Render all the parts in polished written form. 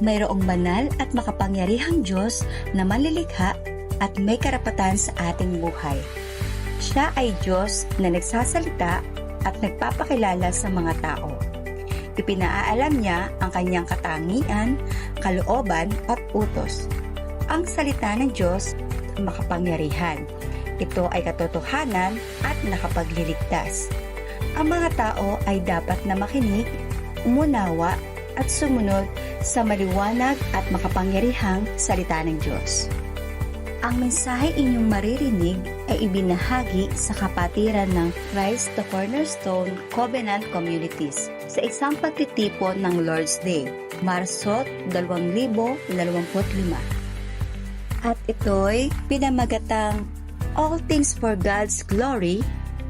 Mayroong banal at makapangyarihang Diyos na manlilikha at may karapatan sa ating buhay. Siya ay Diyos na nagsasalita at nagpapakilala sa mga tao. Ipinaalam niya ang kanyang katangian, kalooban at utos. Ang salita ng Diyos ay makapangyarihan. Ito ay katotohanan at nakapagliligtas. Ang mga tao ay dapat na makinig, umunawa at sumunod sa maliwanag at makapangyarihang salita ng Diyos. Ang mensahe inyong maririnig ay ibinahagi sa kapatiran ng Christ the Cornerstone Covenant Communities sa isang pagtitipon ng Lord's Day, Marso 2025. At ito'y pinamagatang All Things for God's Glory,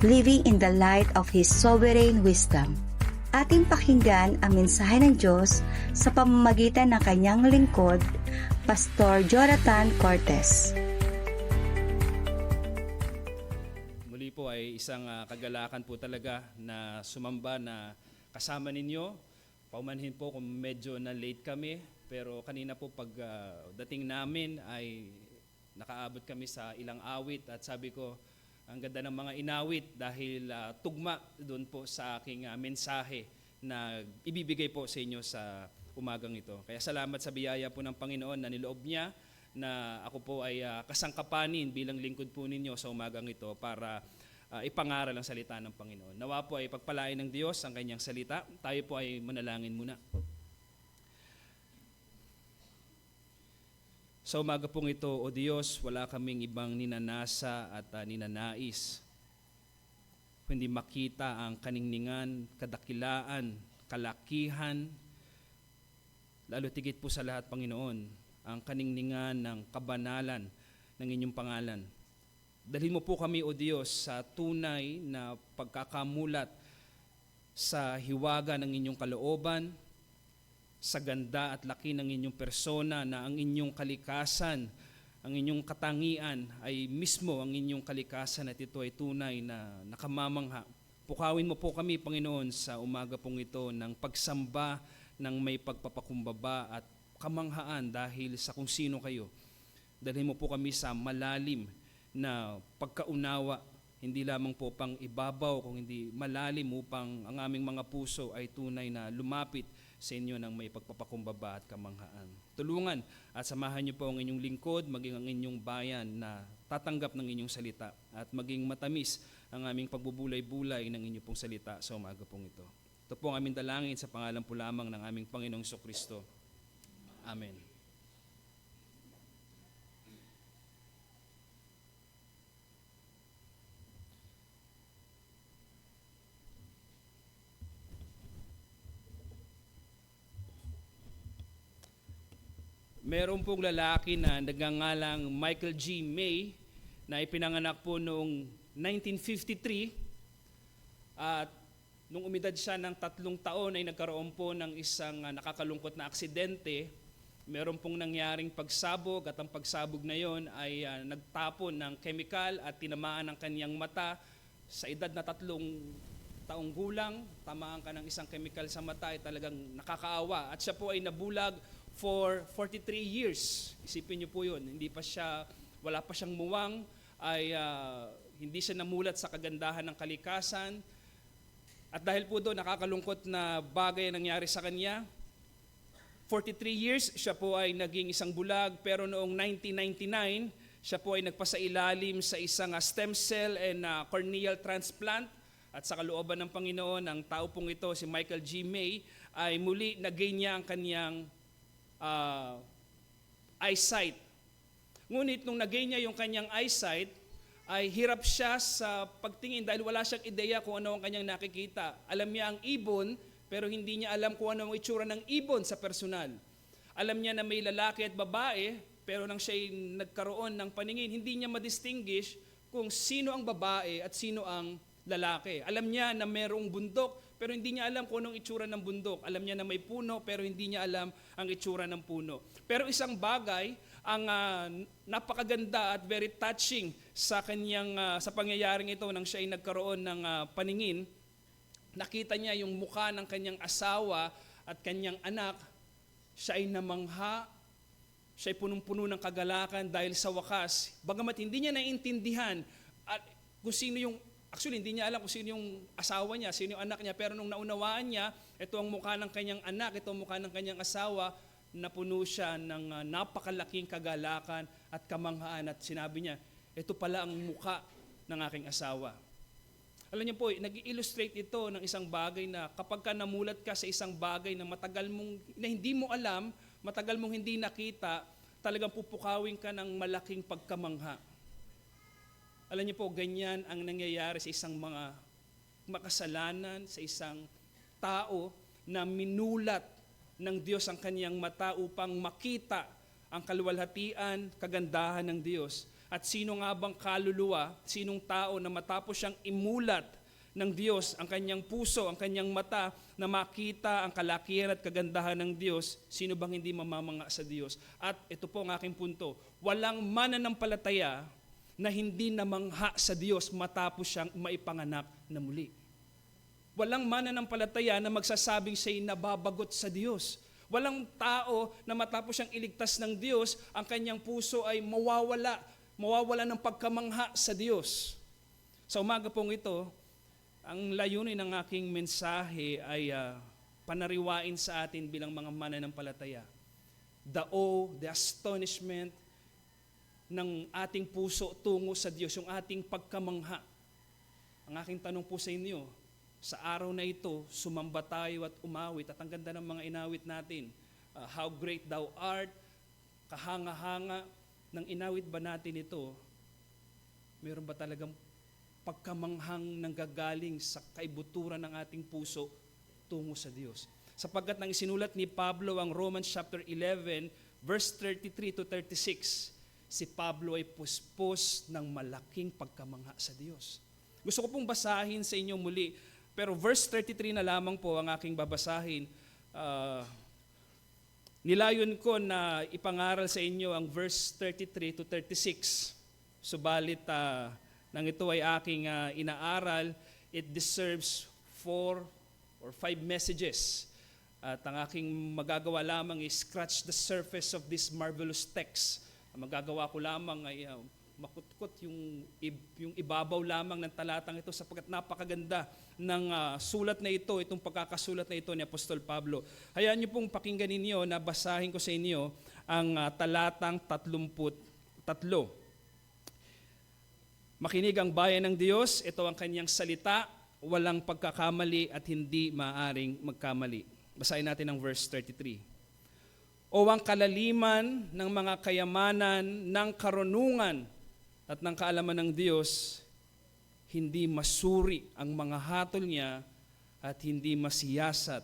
Living in the Light of His Sovereign Wisdom. Ating pakinggan ang mensahe ng Diyos sa pamamagitan ng kanyang lingkod, Pastor Jonathan Cortez. Muli po ay isang kagalakan po talaga na sumamba na kasama ninyo. Paumanhin po kung medyo na late kami, pero kanina po pag dating namin ay nakaabot kami sa ilang awit at sabi ko, ang ganda ng mga inawit dahil tugma doon po sa aking mensahe na ibibigay po sa inyo sa umagang ito. Kaya salamat sa biyaya po ng Panginoon na niloob niya na ako po ay kasangkapanin bilang lingkod po ninyo sa umagang ito para ipangaral ang salita ng Panginoon. Nawa po ay pagpalain ng Diyos ang kanyang salita. Tayo po ay manalangin muna. Sa umaga pong ito, O Diyos, wala kaming ibang ninanasa at ninanais, kundi makita ang kaningningan, kadakilaan, kalakihan, lalo tigit po sa lahat, Panginoon, ang kaningningan ng kabanalan ng inyong pangalan. Dalhin mo po kami, O Diyos, sa tunay na pagkakamulat sa hiwaga ng inyong kalooban, sa ganda at laki ng inyong persona na ang inyong kalikasan, ang inyong katangian ay mismo ang inyong kalikasan at ito ay tunay na nakamamangha. Pukawin mo po kami, Panginoon, sa umaga pong ito ng pagsamba ng may pagpapakumbaba at kamanghaan dahil sa kung sino kayo. Dalhin mo po kami sa malalim na pagkaunawa, hindi lamang po pang ibabaw, kung hindi malalim upang ang aming mga puso ay tunay na lumapit sa inyo ng may pagpapakumbaba at kamanghaan. Tulungan at samahan niyo po ang inyong lingkod, maging ang inyong bayan na tatanggap ng inyong salita at maging matamis ang aming pagbubulay-bulay ng inyong pong salita sa umaga pong ito. Ito po ang aming dalangin sa pangalan po lamang ng aming Panginoong Jesucristo. Amen. Meron pong lalaki na nagngangalang Michael G. May na ipinanganak po noong 1953 at nung umidad siya ng 3 taon ay nagkaroon po ng isang nakakalungkot na aksidente. Meron pong nangyaring pagsabog at ang pagsabog na yon ay nagtapon ng kemikal at tinamaan ang kanyang mata. Sa edad na 3 taong gulang, tamaan ka ng isang kemikal sa mata ay talagang nakakaawa at siya po ay nabulag for 43 years. Isipin niyo po yun, wala pa siyang muwang, ay hindi siya namulat sa kagandahan ng kalikasan. At dahil po doon, nakakalungkot na bagay ang nangyari sa kanya. 43 years, siya po ay naging isang bulag, pero noong 1999, siya po ay nagpasailalim sa isang stem cell and corneal transplant. At sa kalooban ng Panginoon, ang tao pong ito, si Michael G. May, ay muli nagain niya ang kanyang eyesight. Ngunit nung nagain niya yung kanyang eyesight, ay hirap siya sa pagtingin dahil wala siyang ideya kung ano ang kanyang nakikita. Alam niya ang ibon, pero hindi niya alam kung ano ang itsura ng ibon sa personal. Alam niya na may lalaki at babae, pero nang siya'y nagkaroon ng paningin, hindi niya madistinguish kung sino ang babae at sino ang lalaki. Alam niya na merong bundok, pero hindi niya alam kung anong itsura ng bundok. Alam niya na may puno, pero hindi niya alam ang itsura ng puno. Pero isang bagay ang napakaganda at very touching sa kanyang sa pangyayaring ito nang siya ay nagkaroon ng paningin. Nakita niya yung mukha ng kanyang asawa at kanyang anak siya ay namangha, siya ay punong-puno ng kagalakan dahil sa wakas, bagamat hindi niya naiintindihan at kung sino yung, actually hindi niya alam kung sino yung asawa niya, sino yung anak niya, pero nung naunawaan niya, ito ang mukha ng kanyang anak, ito ang mukha ng kanyang asawa, napuno siya ng napakalaking kagalakan at kamanghaan at sinabi niya, ito pala ang mukha ng aking asawa. Alam niyo po, nag-illustrate ito ng isang bagay na kapag ka namulat ka sa isang bagay na na hindi mo alam, matagal mong hindi nakita, talagang pupukawin ka ng malaking pagkamangha. Alam niyo po, ganyan ang nangyayari sa isang mga makasalanan, sa isang tao na minulat ng Diyos ang kanyang mata upang makita ang kaluwalhatian, kagandahan ng Diyos. At sino nga bang kaluluwa, sinong tao na matapos siyang imulat ng Diyos ang kanyang puso, ang kanyang mata, na makita ang kalakihan at kagandahan ng Diyos, sino bang hindi mamamanga sa Diyos? At ito po ang aking punto, walang mananampalataya na hindi namangha sa Diyos matapos siyang maipanganak na muli. Walang mananampalataya na magsasabing siya'y nababagot sa Diyos. Walang tao na matapos siyang iligtas ng Diyos, ang kanyang puso ay mawawala ng pagkamangha sa Diyos. Sa umaga pong ito, ang layunin ng aking mensahe ay panariwain sa atin bilang mga mananampalataya. The awe, the astonishment ng ating puso tungo sa Diyos, yung ating pagkamangha. Ang aking tanong po sa inyo, sa araw na ito, sumamba tayo at umawit at ang ganda ng mga inawit natin. How great thou art, kahanga-hanga, nang inawit ba natin ito, mayroon ba talagang pagkamanghang nanggagaling sa kaibuturan ng ating puso tungo sa Diyos? Sapagkat nang isinulat ni Pablo ang Romans chapter 11, verse 33 to 36, si Pablo ay puspos ng malaking pagkamangha sa Diyos. Gusto ko pong basahin sa inyo muli, pero verse 33 na lamang po ang aking babasahin. Nilayon ko na ipangaral sa inyo ang verse 33 to 36. Subalit nang ito ay aking inaaral, it deserves 4 or 5 messages. At ang aking magagawa lamang is scratch the surface of this marvelous text. Ang magagawa ko lamang ay makutkot yung ibabaw lamang ng talatang ito sapagkat napakaganda ng sulat na ito, itong pagkakasulat na ito ni Apostol Pablo. Hayaan niyo pong pakinggan ninyo na basahin ko sa inyo ang talatang 33. Makinig ang bayan ng Diyos, ito ang kanyang salita, walang pagkakamali at hindi maaring magkamali. Basahin natin ang verse 33. O ang kalaliman ng mga kayamanan ng karunungan at ng kaalaman ng Diyos, hindi masuri ang mga hatol niya at hindi masiyasat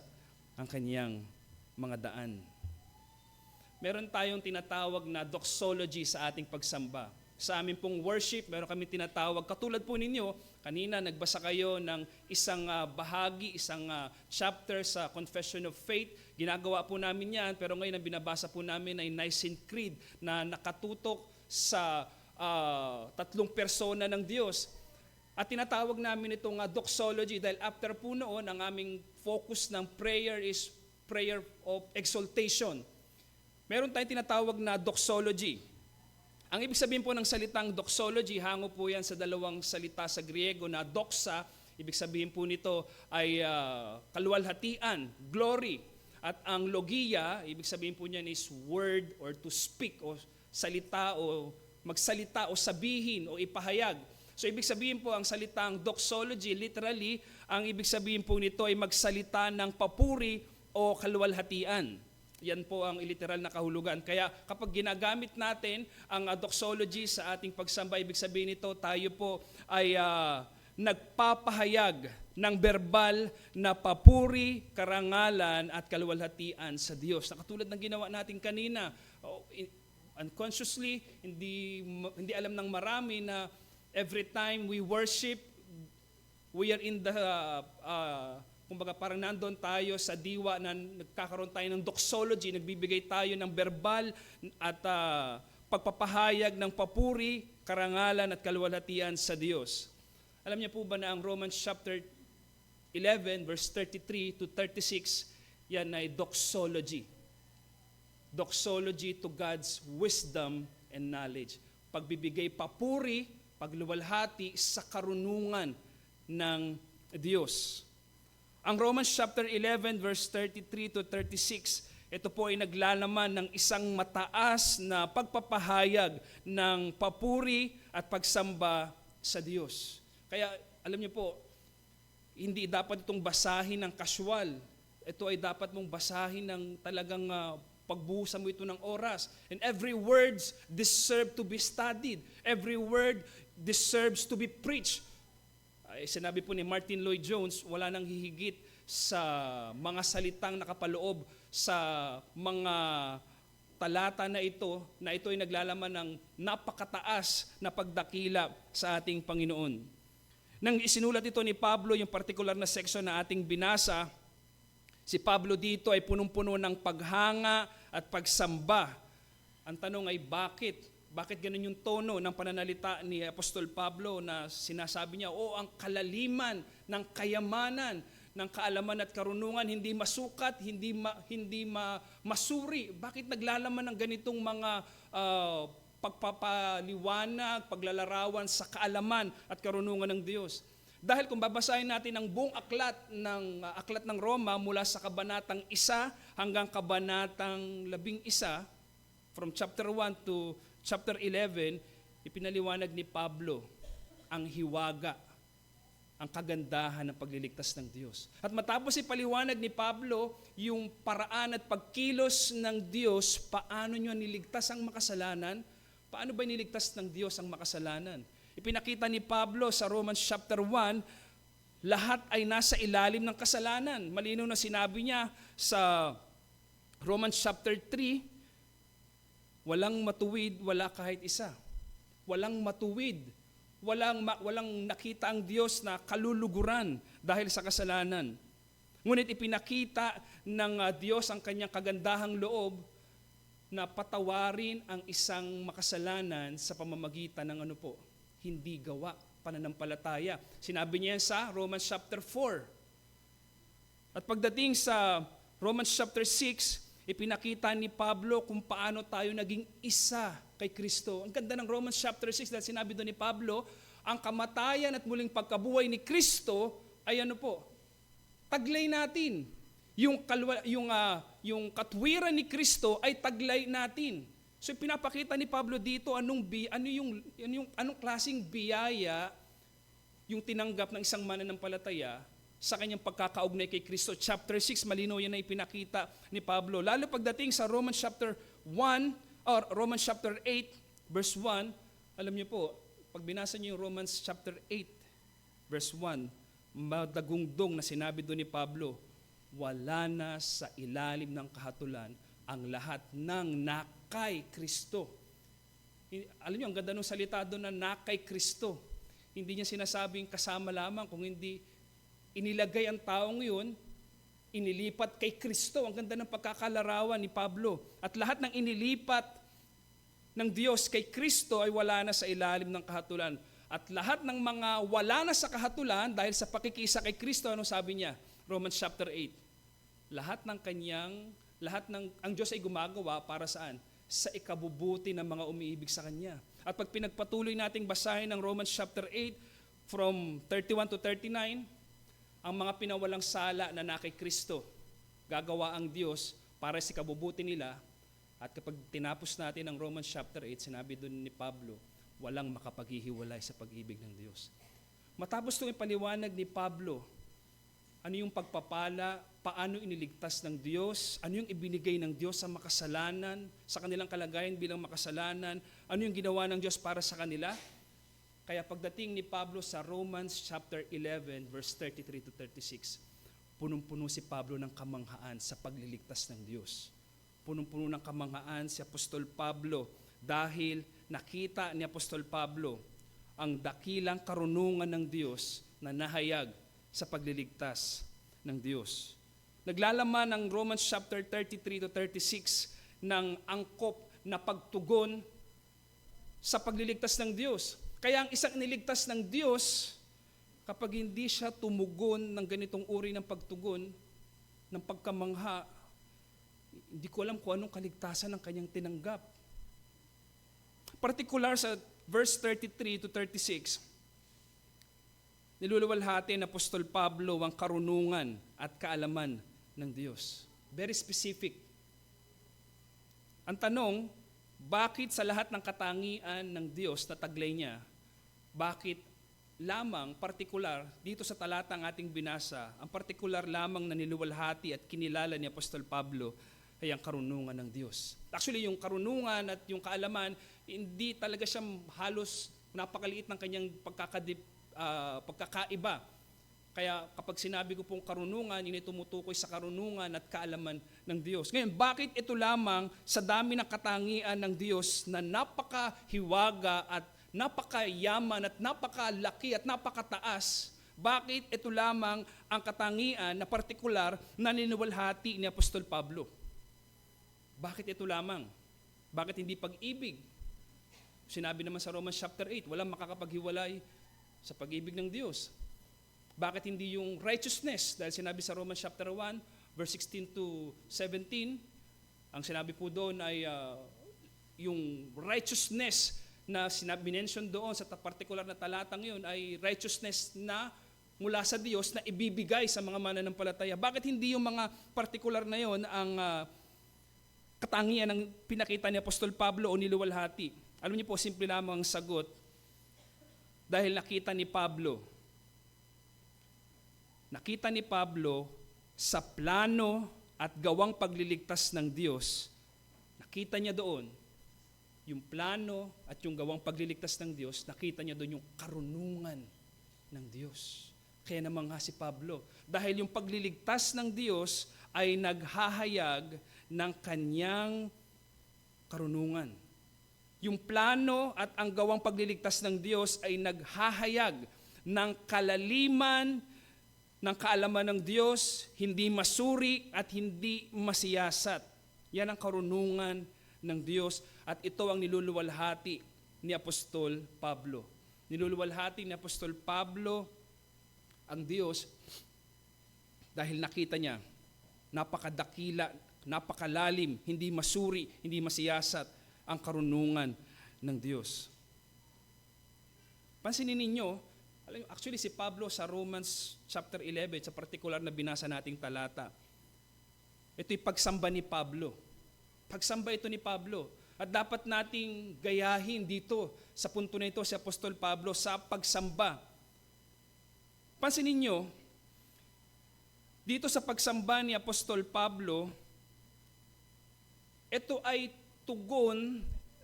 ang kanyang mga daan. Meron tayong tinatawag na doxology sa ating pagsamba. Sa amin pong worship, meron kami tinatawag, katulad po ninyo, kanina nagbasa kayo ng isang bahagi, isang chapter sa Confession of Faith. Ginagawa po namin yan, pero ngayon ang binabasa po namin ay Nicene Creed na nakatutok sa tatlong persona ng Diyos. At tinatawag namin itong doxology dahil after po noon, ang aming focus ng prayer is prayer of exaltation. Meron tayong tinatawag na doxology. Ang ibig sabihin po ng salitang doxology, hango po yan sa dalawang salita sa Griego na doxa, ibig sabihin po nito ay kaluwalhatian, glory. At ang logia, ibig sabihin po niyan is word or to speak o salita o magsalita o sabihin o ipahayag. So ibig sabihin po ang salitang doxology, literally, ang ibig sabihin po nito ay magsalita ng papuri o kaluwalhatian. Yan po ang literal na kahulugan. Kaya kapag ginagamit natin ang doxology sa ating pagsamba, ibig sabihin nito, tayo po ay nagpapahayag ng verbal na papuri, karangalan at kaluwalhatian sa Diyos. Na katulad ng ginawa natin kanina, unconsciously, hindi alam ng marami na every time we worship, we are in the kumbaga parang nandun tayo sa diwa na nagkakaroon tayo ng doxology, nagbibigay tayo ng verbal at pagpapahayag ng papuri, karangalan at kaluwalhatian sa Diyos. Alam niyo po ba na ang Romans chapter 11 verse 33 to 36, yan ay doxology. doxology to God's wisdom and knowledge. Pagbibigay papuri, pagluwalhati sa karunungan ng Diyos. Ang Romans chapter 11 verse 33 to 36, ito po ay naglalaman ng isang mataas na pagpapahayag ng papuri at pagsamba sa Diyos. Kaya alam niyo po, hindi dapat itong basahin ng casual. Ito ay dapat mong basahin ng talagang pagbuhusan mo ito ng oras. And every word deserves to be studied. Every word deserves to be preached. Ay, sinabi po ni Martin Lloyd-Jones, wala nang hihigit sa mga salitang nakapaloob sa mga talata na ito ay naglalaman ng napakataas na pagdakila sa ating Panginoon. Nang isinulat ito ni Pablo, yung particular na section na ating binasa, si Pablo dito ay punong-puno ng paghanga at pagsamba. Ang tanong ay bakit? Bakit ganun yung tono ng pananalita ni Apostol Pablo na sinasabi niya, ang kalaliman ng kayamanan, ng kaalaman at karunungan, hindi masukat, hindi masuri. Bakit naglalaman ng ganitong mga pagpapaliwanag, paglalarawan sa kaalaman at karunungan ng Diyos? Dahil kung babasahin natin ang buong aklat ng Roma mula sa kabanatang 1 hanggang kabanatang 11, from chapter 1 to chapter 11, ipinaliwanag ni Pablo ang hiwaga, ang kagandahan ng pagliligtas ng Diyos. At matapos ipaliwanag ni Pablo yung paraan at pagkilos ng Diyos, paano niya niligtas ang makasalanan, paano ba niligtas ng Diyos ang makasalanan? Ipinakita ni Pablo sa Romans chapter 1, lahat ay nasa ilalim ng kasalanan. Malinaw na sinabi niya sa Romans chapter 3, walang matuwid, wala kahit isa. Walang matuwid, walang nakita ang Diyos na kaluluguran dahil sa kasalanan. Ngunit ipinakita ng Diyos ang kanyang kagandahang loob na patawarin ang isang makasalanan sa pamamagitan ng hindi gawa, pananampalataya. Sinabi niya sa Romans chapter 4. At pagdating sa Romans chapter 6, ipinakita ni Pablo kung paano tayo naging isa kay Kristo. Ang ganda ng Romans chapter 6 dahil sinabi doon ni Pablo, ang kamatayan at muling pagkabuhay ni Kristo ay taglay natin. Yung katwiran ni Kristo ay taglay natin. So pinapakita ni Pablo dito anong klaseng biyaya yung tinanggap ng isang mananampalataya sa kanyang pagkakaugnay kay Kristo. Chapter 6, malinaw yan na ipinakita ni Pablo. Lalo pagdating sa Romans chapter 1 or Romans chapter 8 verse 1, alam niyo po, pag binasa niyo yung Romans chapter 8 verse 1, madagungdong na sinabi doon ni Pablo, wala na sa ilalim ng kahatulan ang lahat ng nakay Kristo. Alam niyo, ang ganda ng salita doon na nakay Kristo. Hindi niya sinasabing kasama lamang, kung hindi inilagay ang taong yun, inilipat kay Kristo. Ang ganda ng pagkakalarawan ni Pablo. At lahat ng inilipat ng Diyos kay Kristo ay wala na sa ilalim ng kahatulan. At lahat ng mga wala na sa kahatulan dahil sa pakikisa kay Kristo, ano sabi niya? Romans chapter 8. Ang Diyos ay gumagawa para saan? Sa ikabubuti ng mga umiibig sa Kanya. At pag pinagpatuloy nating basahin ng Romans chapter 8 from 31 to 39, ang mga pinawalang sala na nakay Kristo, gagawa ang Diyos para sa ikabubuti nila. At kapag tinapos natin ang Romans chapter 8, sinabi doon ni Pablo, walang makapaghihiwalay sa pag-ibig ng Diyos. Matapos itong ipaliwanag ni Pablo, ano yung pagpapala, paano iniligtas ng Diyos, ano yung ibinigay ng Diyos sa makasalanan, sa kanilang kalagayan bilang makasalanan, ano yung ginawa ng Diyos para sa kanila. Kaya pagdating ni Pablo sa Romans chapter 11 verse 33 to 36, punong-puno si Pablo ng kamanghaan sa pagliligtas ng Diyos. Punong-puno ng kamanghaan si Apostol Pablo dahil nakita ni Apostol Pablo ang dakilang karunungan ng Diyos na nahayag sa pagliligtas ng Diyos. Naglalaman ng Romans chapter 33 to 36 ng angkop na pagtugon sa pagliligtas ng Diyos. Kaya ang isang iniligtas ng Diyos, kapag hindi siya tumugon ng ganitong uri ng pagtugon, ng pagkamangha, Hindi ko alam kung anong kaligtasan ang kanyang tinanggap. Particular sa verse 33 to 36, niluluwalhati ng Apostol Pablo ang karunungan at kaalaman ng Diyos. Very specific. Ang tanong, bakit sa lahat ng katangian ng Diyos na taglay niya, bakit lamang partikular dito sa talatang ating binasa, ang partikular lamang na niluwalhati at kinilala ni Apostol Pablo ay ang karunungan ng Diyos. Actually, yung karunungan at yung kaalaman, hindi talaga siya halos napakaliit ng kanyang pagkakaiba. Kaya kapag sinabi ko pong karunungan, yun ay tumutukoy sa karunungan at kaalaman ng Diyos. Ngayon, bakit ito lamang sa dami ng katangian ng Diyos na napakahiwaga at napakayaman at napakalaki at napakataas, bakit ito lamang ang katangian na partikular na ninuwalhati ni Apostol Pablo? Bakit ito lamang? Bakit hindi pag-ibig? Sinabi naman sa Romans chapter 8, walang makakapaghiwalay sa pag-ibig ng Diyos. Bakit hindi yung righteousness? Dahil sinabi sa Romans chapter 1, verse 16 to 17, ang sinabi po doon ay yung righteousness na mention doon sa particular na talatang yun ay righteousness na mula sa Diyos na ibibigay sa mga mananampalataya. Bakit hindi yung mga particular na yun ang katangian ng pinakita ni Apostol Pablo o niluwalhati? Alam niyo po, simple lamang ang sagot. Dahil nakita ni Pablo sa plano at gawang pagliligtas ng Diyos, nakita niya doon yung plano at yung gawang pagliligtas ng Diyos, nakita niya doon yung karunungan ng Diyos. Kaya naman nga si Pablo, dahil yung pagliligtas ng Diyos ay naghahayag ng kanyang karunungan. Yung plano at ang gawang pagliligtas ng Diyos ay naghahayag ng kalaliman ng kaalaman ng Diyos, hindi masuri at hindi masiyasat. Yan ang karunungan ng Diyos at ito ang niluluwalhati ni Apostol Pablo. Niluluwalhati ni Apostol Pablo ang Diyos dahil nakita niya napakadakila, napakalalim, hindi masuri, hindi masiyasat ang karunungan ng Diyos. Pansinin ninyo, actually si Pablo sa Romans chapter 11, sa particular na binasa nating talata, ito'y pagsamba ni Pablo. Pagsamba ito ni Pablo. At dapat nating gayahin dito sa punto na ito si Apostol Pablo sa pagsamba. Pansinin niyo, dito sa pagsamba ni Apostol Pablo, ito ay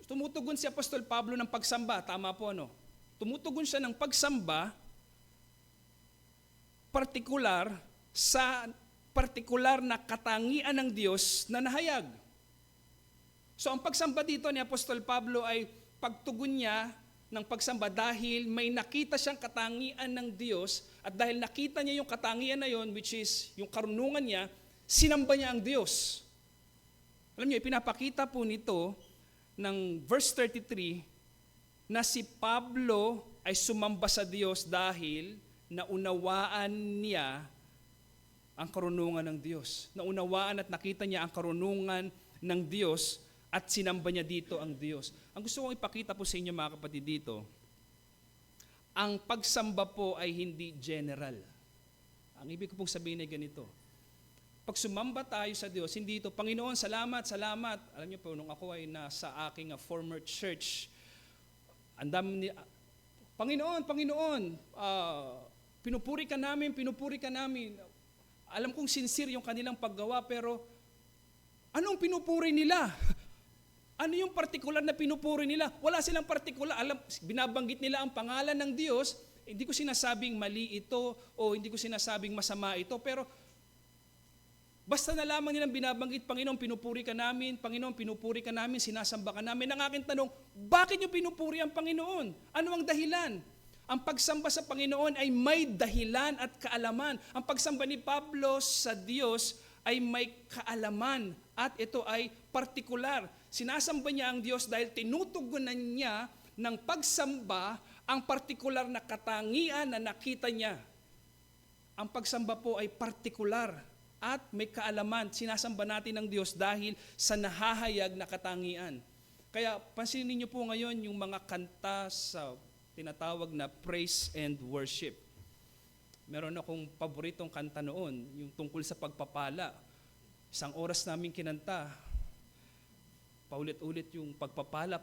tumutugon si Apostol Pablo ng pagsamba. Tama po, no? Tumutugon siya ng pagsamba partikular sa partikular na katangian ng Diyos na nahayag. So ang pagsamba dito ni Apostol Pablo ay pagtugon niya ng pagsamba dahil may nakita siyang katangian ng Diyos at dahil nakita niya yung katangian na yon, which is yung karunungan niya, sinamba niya ang Diyos. Alam niyo, ipinapakita po nito ng verse 33 na si Pablo ay sumamba sa Diyos dahil naunawaan niya ang karunungan ng Diyos. Naunawaan at nakita niya ang karunungan ng Diyos at sinamba niya dito ang Diyos. Ang gusto kong ipakita po sa inyo mga kapatid dito, ang pagsamba po ay hindi general. Ang ibig ko pong sabihin ay ganito. Pag sumamba tayo sa Diyos, hindi ito, Panginoon, salamat, salamat. Alam niyo po, nung ako ay nasa aking former church, Panginoon, pinupuri ka namin. Alam kong sincere yung kanilang paggawa, pero anong pinupuri nila? Ano yung partikular na pinupuri nila? Wala silang partikular. Binabanggit nila ang pangalan ng Diyos. Hindi ko sinasabing mali ito o hindi ko sinasabing masama ito, pero basta na lamang nilang binabanggit, Panginoon, pinupuri ka namin, sinasamba ka namin. Ang aking tanong, bakit nyo pinupuri ang Panginoon? Ano ang dahilan? Ang pagsamba sa Panginoon ay may dahilan at kaalaman. Ang pagsamba ni Pablo sa Diyos ay may kaalaman at ito ay partikular. Sinasamba niya ang Diyos dahil tinutugunan niya ng pagsamba ang partikular na katangian na nakita niya. Ang pagsamba po ay partikular at may kaalaman. Sinasamba natin ng Diyos dahil sa nahahayag na katangian. Kaya pansinin niyo po ngayon yung mga kanta sa tinatawag na praise and worship. Meron akong paboritong kanta noon, yung tungkol sa pagpapala. Isang oras namin kinanta, paulit-ulit yung pagpapala.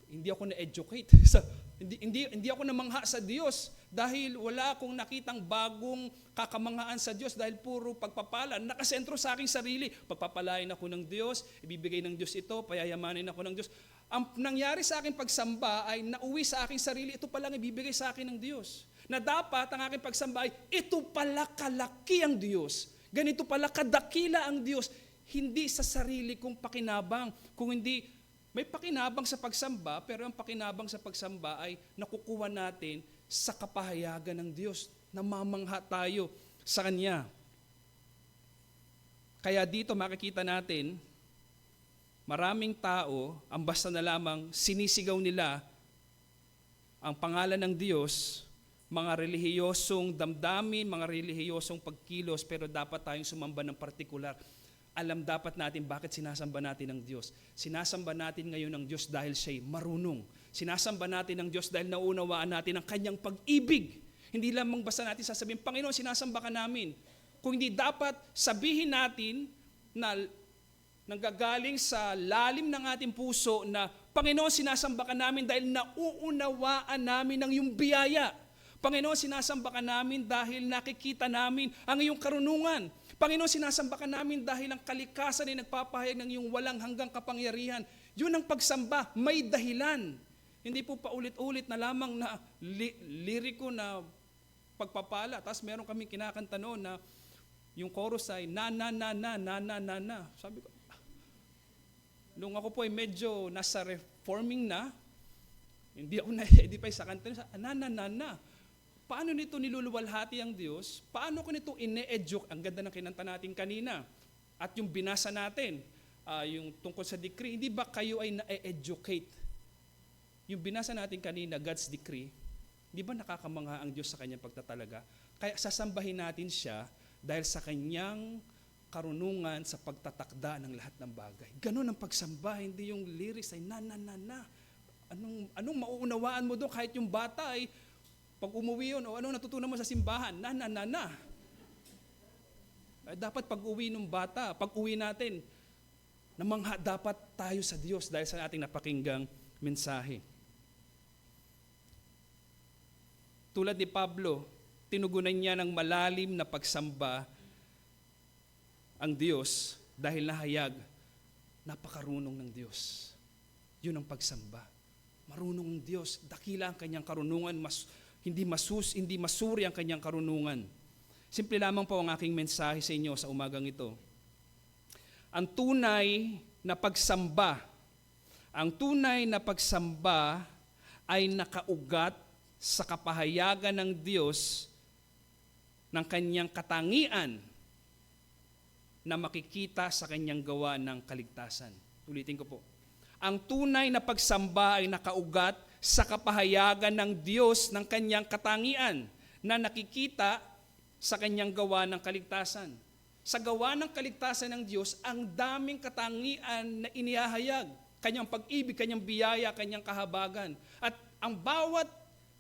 Hindi ako na-educate. hindi ako namangha sa Diyos dahil wala akong nakitang bagong kakamanghaan sa Diyos dahil puro pagpapala. Nakasentro sa aking sarili. Pagpapalain ako ng Diyos, ibibigay ng Diyos ito, payayamanin ako ng Diyos. Ang nangyari sa aking pagsamba ay nauwi sa aking sarili, ito palang ibibigay sa akin ng Diyos. Na dapat ang aking pagsamba ay, ito pala kalaki ang Diyos. Ganito pala kadakila ang Diyos. Hindi sa sarili kong pakinabang, kung hindi may pakinabang sa pagsamba, pero ang pakinabang sa pagsamba ay nakukuha natin sa kapahayagan ng Diyos. Namamangha tayo sa Kanya. Kaya dito makikita natin, maraming tao, ang basta na lamang sinisigaw nila ang pangalan ng Diyos, mga relihiyosong damdamin, mga relihiyosong pagkilos, pero dapat tayong sumamba ng partikular. Alam dapat natin bakit sinasamba natin ang Diyos. Sinasamba natin ngayon ang Diyos dahil siya'y marunong. Sinasamba natin ang Diyos dahil naunawaan natin ang kanyang pag-ibig. Hindi lamang basta natin sasabihin, Panginoon, sinasamba ka namin. Kung hindi dapat sabihin natin na nanggagaling sa lalim ng ating puso na, Panginoon, sinasamba ka namin dahil nauunawaan namin ang iyong biyaya. Panginoon, sinasamba ka namin dahil nakikita namin ang iyong karunungan. Panginoon, sinasamba ka namin dahil ang kalikasan ay nagpapahayag ng iyong walang hanggang kapangyarihan. Yun ang pagsamba, may dahilan. Hindi po paulit-ulit na lamang na liriko na pagpapala. Tapos meron kami kinakanta noon na yung chorus ay na. Sabi ko, nung ako po ay medyo nasa reforming na, hindi ako na-edify sa kanta, na. Paano nito niluluwalhati ang Diyos? Paano ko nito ine-educate? Ang ganda ng kinanta natin kanina. At yung binasa natin, yung tungkol sa decree, hindi ba kayo ay na-educate? Yung binasa natin kanina, God's decree, hindi ba nakakamangha ang Diyos sa kanyang pagtatalaga? Kaya sasambahin natin siya dahil sa kanyang karunungan sa pagtatakda ng lahat ng bagay. Ganon ang pagsamba, hindi yung lyrics ay na. Anong mauunawaan mo doon kahit yung bata ay pag umuwi yun, o anong natutunan mo sa simbahan? Na. Dapat pag uwi ng bata, pag uwi natin, namangha dapat tayo sa Diyos dahil sa ating napakinggang mensahe. Tulad ni Pablo, tinugunan niya ng malalim na pagsamba ang Diyos dahil nahayag, napakarunong ng Diyos. Yun ang pagsamba. Marunong ang Diyos, dakila ang kanyang karunungan, hindi masuri ang kanyang karunungan. Simple lamang po ang aking mensahe sa inyo sa umagang ito. Ang tunay na pagsamba ay nakaugat sa kapahayagan ng Diyos ng kanyang katangian na makikita sa kanyang gawa ng kaligtasan. Ulitin ko po. Ang tunay na pagsamba ay nakaugat sa kapahayagan ng Diyos ng kanyang katangian na nakikita sa kanyang gawa ng kaligtasan. Sa gawa ng kaligtasan ng Diyos, ang daming katangian na inihahayag. Kanyang pag-ibig, kanyang biyaya, kanyang kahabagan. At ang bawat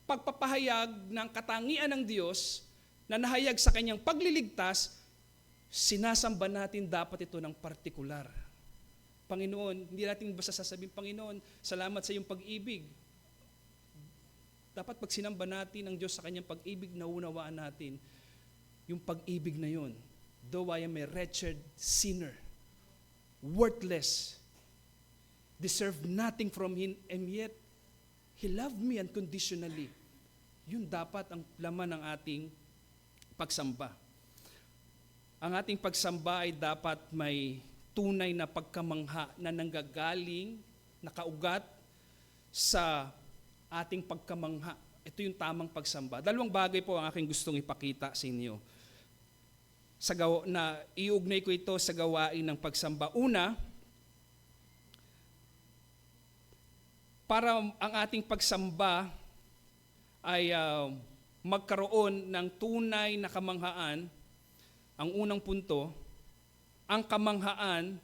pagpapahayag ng katangian ng Diyos na nahayag sa kanyang pagliligtas, sinasamba natin dapat ito ng partikular. Panginoon, hindi natin basta sasabihin, Panginoon, salamat sa iyong pag-ibig. Dapat pag sinamba natin ang Diyos sa kanyang pag-ibig, naunawaan natin yung pag-ibig na yun. Though I am a wretched sinner, worthless, deserve nothing from Him, and yet, He loved me unconditionally. Yun dapat ang laman ng ating pagsamba. Ang ating pagsamba ay dapat may tunay na pagkamangha na nanggagaling, nakaugat sa ating pagkamangha. Ito yung tamang pagsamba. Dalawang bagay po ang aking gustong ipakita sa inyo. Na iugnay ko ito sa gawain ng pagsamba. Una, para ang ating pagsamba ay magkaroon ng tunay na kamanghaan, Ang unang punto, ang kamanghaan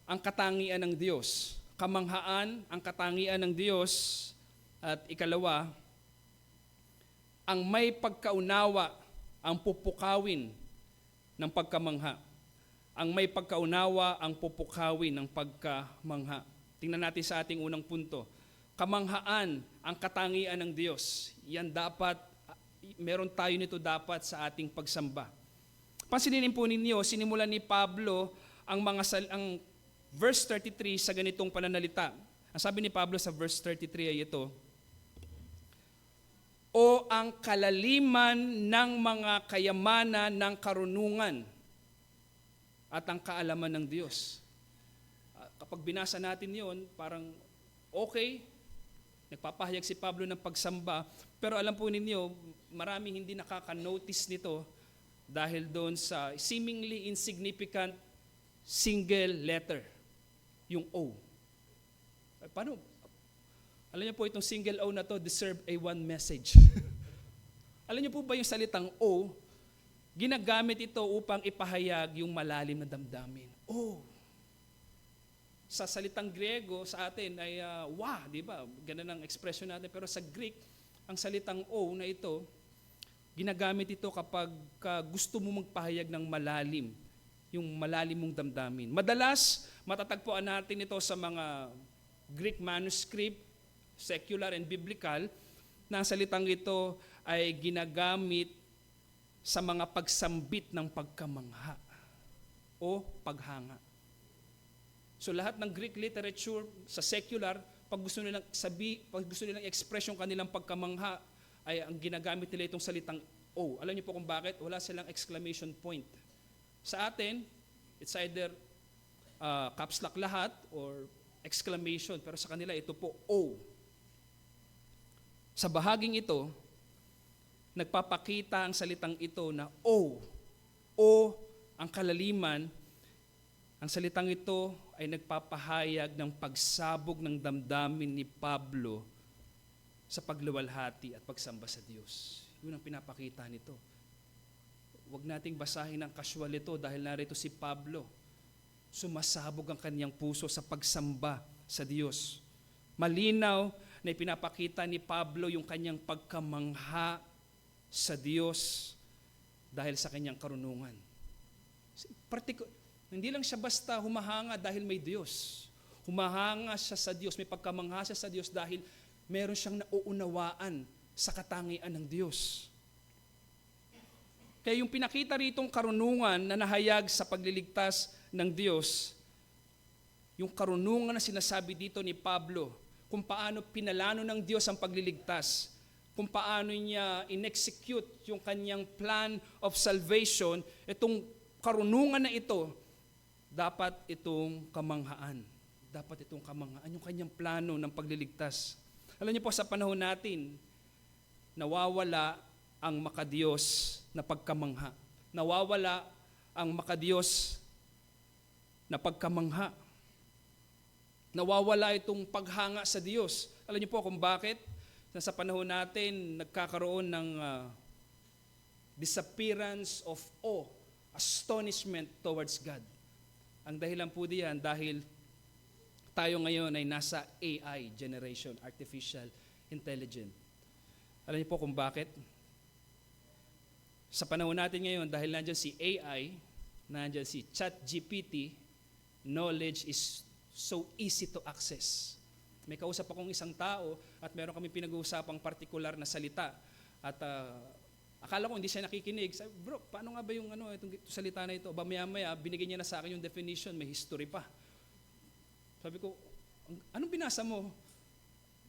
ang katangian ng Diyos. Kamanghaan ang katangian ng Diyos. At ikalawa, ang may pagkaunawa ang pupukawin ng pagkamangha. Ang may pagkaunawa ang pupukawin ng pagkamangha. Tingnan natin sa ating unang punto. Kamanghaan ang katangian ng Diyos. Yan dapat, meron tayo nito dapat sa ating pagsamba. Pansinin po ninyo, sinimulan ni Pablo ang verse 33 sa ganitong pananalita. Ang sabi ni Pablo sa verse 33 ay ito, o ang kalaliman ng mga kayamanan ng karunungan at ang kaalaman ng Diyos. Kapag binasa natin yon, parang okay, nagpapahayag si Pablo ng pagsamba, pero alam po ninyo, maraming hindi nakaka-notice nito dahil doon sa seemingly insignificant single letter, yung O. Paano? Alam niyo po itong single O na to deserve a one message. Alam niyo po ba yung salitang O, ginagamit ito upang ipahayag yung malalim na damdamin. O. Sa salitang Griego sa atin ay wa, di ba? Ganun ang expression natin. Pero sa Greek, ang salitang O na ito, ginagamit ito kapag gusto mo magpahayag ng malalim, yung malalim mong damdamin. Madalas, matatagpuan natin ito sa mga Greek manuscript, secular and biblical, na ang salitang ito ay ginagamit sa mga pagsambit ng pagkamangha o paghanga. So lahat ng Greek literature sa secular, pag gusto nilang express yung kanilang pagkamangha, ay ang ginagamit nila itong salitang O. Alam niyo po kung bakit? Wala silang exclamation point. Sa atin, it's either caps lock lahat or exclamation, pero sa kanila ito po O. Sa bahaging ito, nagpapakita ang salitang ito na O ang kalaliman. Ang salitang ito ay nagpapahayag ng pagsabog ng damdamin ni Pablo sa pagluwalhati at pagsamba sa Diyos. Yun ang pinapakita nito. Huwag nating basahin ng casual ito dahil narito si Pablo. Sumasabog ang kanyang puso sa pagsamba sa Diyos. Malinaw na ipinapakita ni Pablo yung kanyang pagkamangha sa Diyos dahil sa kanyang karunungan. Hindi lang siya basta humahanga dahil may Diyos. Humahanga siya sa Diyos, may pagkamangha siya sa Diyos dahil meron siyang nauunawaan sa katangian ng Diyos. Kaya yung pinakita ritong karunungan na nahayag sa pagliligtas ng Diyos, yung karunungan na sinasabi dito ni Pablo, kung paano pinalano ng Diyos ang pagliligtas, kung paano niya in-execute yung kanyang plan of salvation, itong karunungan na ito, dapat itong kamanghaan. Dapat itong kamanghaan, yung kanyang plano ng pagliligtas. Alam niyo po, sa panahon natin, nawawala ang makadiyos na pagkamangha. Nawawala ang makadiyos na pagkamangha. Nawawala itong paghanga sa Diyos. Alam niyo po kung bakit? Sa panahon natin, nagkakaroon ng disappearance of awe, astonishment towards God. Ang dahilan po diyan dahil tayo ngayon ay nasa AI generation, artificial intelligence. Alam niyo po kung bakit? Sa panahon natin ngayon, dahil nandiyan si AI, nandiyan si ChatGPT, knowledge is so easy to access. May kausap akong isang tao at meron kami pinag-uusapang partikular na salita. At akala ko hindi siya nakikinig. Sabi, bro, paano nga ba yung itong salita na ito? Maya-maya, binigay niya na sa akin yung definition, may history pa. Sabi ko, anong binasa mo?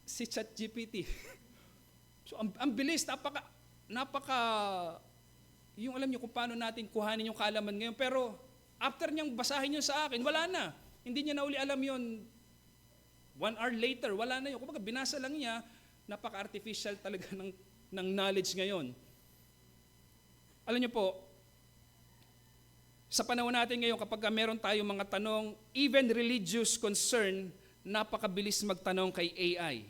Si ChatGPT. So, ang bilis, napaka, yung alam niyo kung paano natin kuhanin yung kaalaman ngayon. Pero, after niyang basahin yun sa akin, wala na. Hindi niya na uli alam yun. 1 hour later, wala na yun. Kumbaga, binasa lang niya, napaka-artificial talaga ng knowledge ngayon. Alam niyo po, sa panahon natin ngayon, kapag meron tayong mga tanong, even religious concern, napakabilis magtanong kay AI.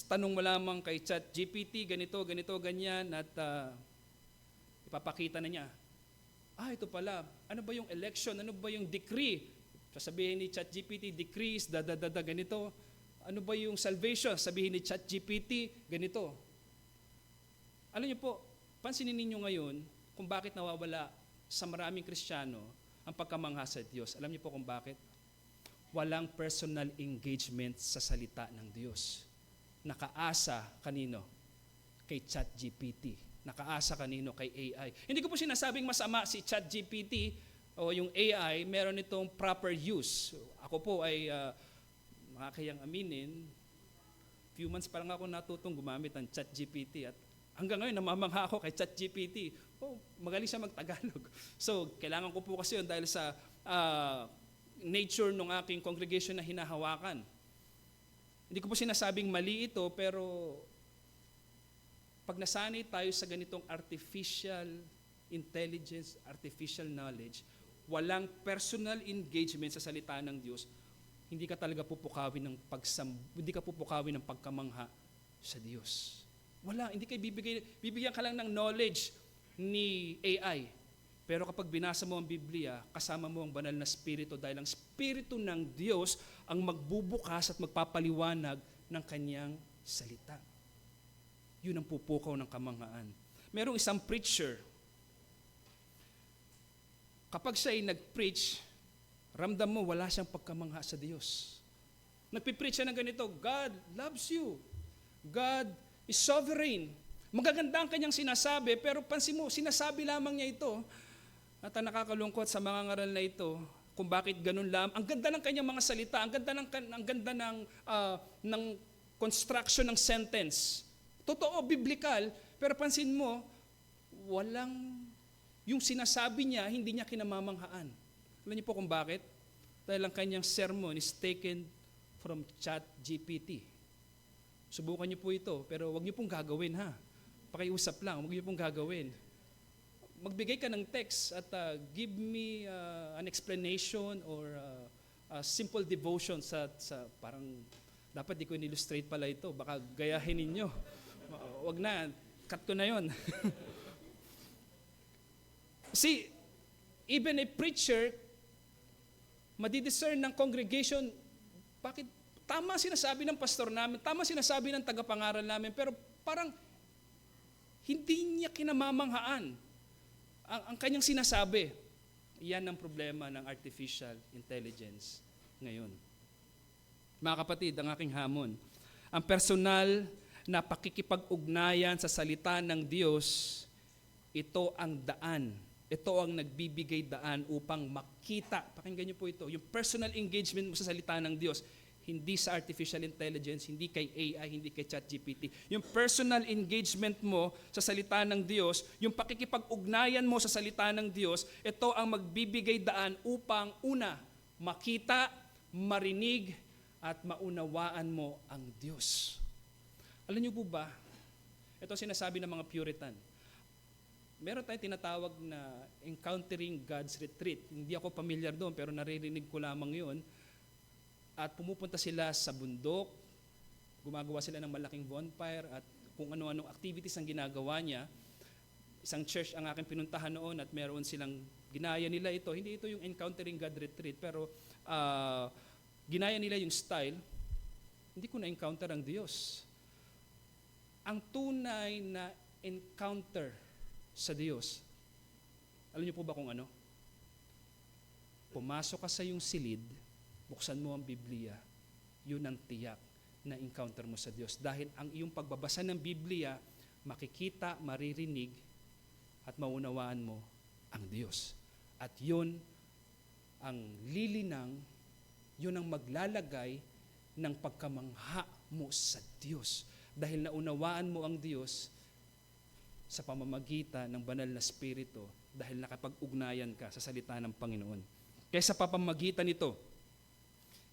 Tanong mo lamang kay ChatGPT, ganito, ganyan, at ipapakita na niya, ito pala, ano ba yung election, ano ba yung decree? Sasabihin ni ChatGPT, decrees, ganito. Ano ba yung salvation? Sabihin ni ChatGPT, ganito. Alam niyo po, pansinin ninyo ngayon kung bakit nawawala sa maraming Kristiyano ang pagkamangha sa Diyos. Alam niyo po kung bakit? Walang personal engagement sa salita ng Diyos. Nakaasa kanino? Kay ChatGPT. Nakaasa kanino? Kay AI. Hindi ko po sinasabing masama si ChatGPT o yung AI, meron itong proper use. Ako po ay makakayang aminin, few months pa lang ako natutong gumamit ng ChatGPT at hanggang ngayon namamangha ako kay ChatGPT. Magaling siya magtagalog. So, kailangan ko po kasi yun dahil sa nature ng aking congregation na hinahawakan. Hindi ko po sinasabing mali ito, pero pag nasanay tayo sa ganitong artificial intelligence, artificial knowledge, walang personal engagement sa salita ng Diyos, hindi ka talaga pupukawin ng hindi ka pupukawin ng pagkamangha sa Diyos. Wala, hindi kayo bibigyan ka lang ng knowledge ni AI. Pero kapag binasa mo ang Biblia, kasama mo ang banal na Espiritu dahil ang Espiritu ng Diyos ang magbubukas at magpapaliwanag ng kanyang salita. Yun ang pupukaw ng kamanghaan. Merong isang preacher, kapag siya ay nag-preach, ramdam mo wala siyang pagkamangha sa Diyos. Nagpipreach siya ng ganito, God loves you. God is sovereign. Magaganda ang kanyang sinasabi, pero pansin mo, sinasabi lamang niya ito. At ang nakakalungkot sa mga ngaral na ito, kung bakit ganun lamang. Ang ganda ng kanyang mga salita, ang ganda ng construction ng sentence. Totoo, biblical, pero pansin mo, yung sinasabi niya, hindi niya kinamamanghaan. Alam niyo po kung bakit? Dahil ang kanyang sermon is taken from ChatGPT. Subukan niyo po ito, pero wag niyo pong gagawin ha. Pakiusap lang, wag niyo pong gagawin. Magbigay ka ng text at give me an explanation or a simple devotion sa parang dapat di ko in-illustrate pala ito, baka gayahin ninyo. Wag na, cut ko na yon. See, even a preacher madidiscern ng congregation, bakit tama sinasabi ng pastor namin, tama sinasabi ng tagapangaral namin, pero parang hindi niya kinamamanghaan ang kanyang sinasabi. Yan ang problema ng artificial intelligence ngayon. Mga kapatid, ang aking hamon, ang personal na pakikipag-ugnayan sa salita ng Diyos, ito ang daan. Ito ang nagbibigay daan upang makita. Pakinggan niyo po ito. Yung personal engagement mo sa salita ng Diyos, hindi sa artificial intelligence, hindi kay AI, hindi kay ChatGPT. Yung personal engagement mo sa salita ng Diyos, yung pakikipag-ugnayan mo sa salita ng Diyos, ito ang magbibigay daan upang una, makita, marinig, at maunawaan mo ang Diyos. Alam niyo po ba, ito sinasabi ng mga Puritan, meron tayong tinatawag na Encountering God's Retreat. Hindi ako familiar doon, pero naririnig ko lamang yun. At pumupunta sila sa bundok, gumagawa sila ng malaking bonfire, at kung ano-anong activities ang ginagawa niya. Isang church ang aking pinuntahan noon at meron silang, ginaya nila ito. Hindi ito yung Encountering God Retreat, pero ginaya nila yung style. Hindi ko na-encounter ang Diyos. Ang tunay na encounter sa Diyos, alam niyo po ba kung ano? Pumasok ka sa iyong silid, buksan mo ang Biblia, yun ang tiyak na encounter mo sa Diyos. Dahil ang iyong pagbabasa ng Biblia, makikita, maririnig, at maunawaan mo ang Diyos. At yun ang lilinang, yun ang maglalagay ng pagkamangha mo sa Diyos. Dahil naunawaan mo ang Diyos sa pamamagitan ng banal na Espiritu dahil nakapag-ugnayan ka sa salita ng Panginoon. Kaya sa pamamagitan nito,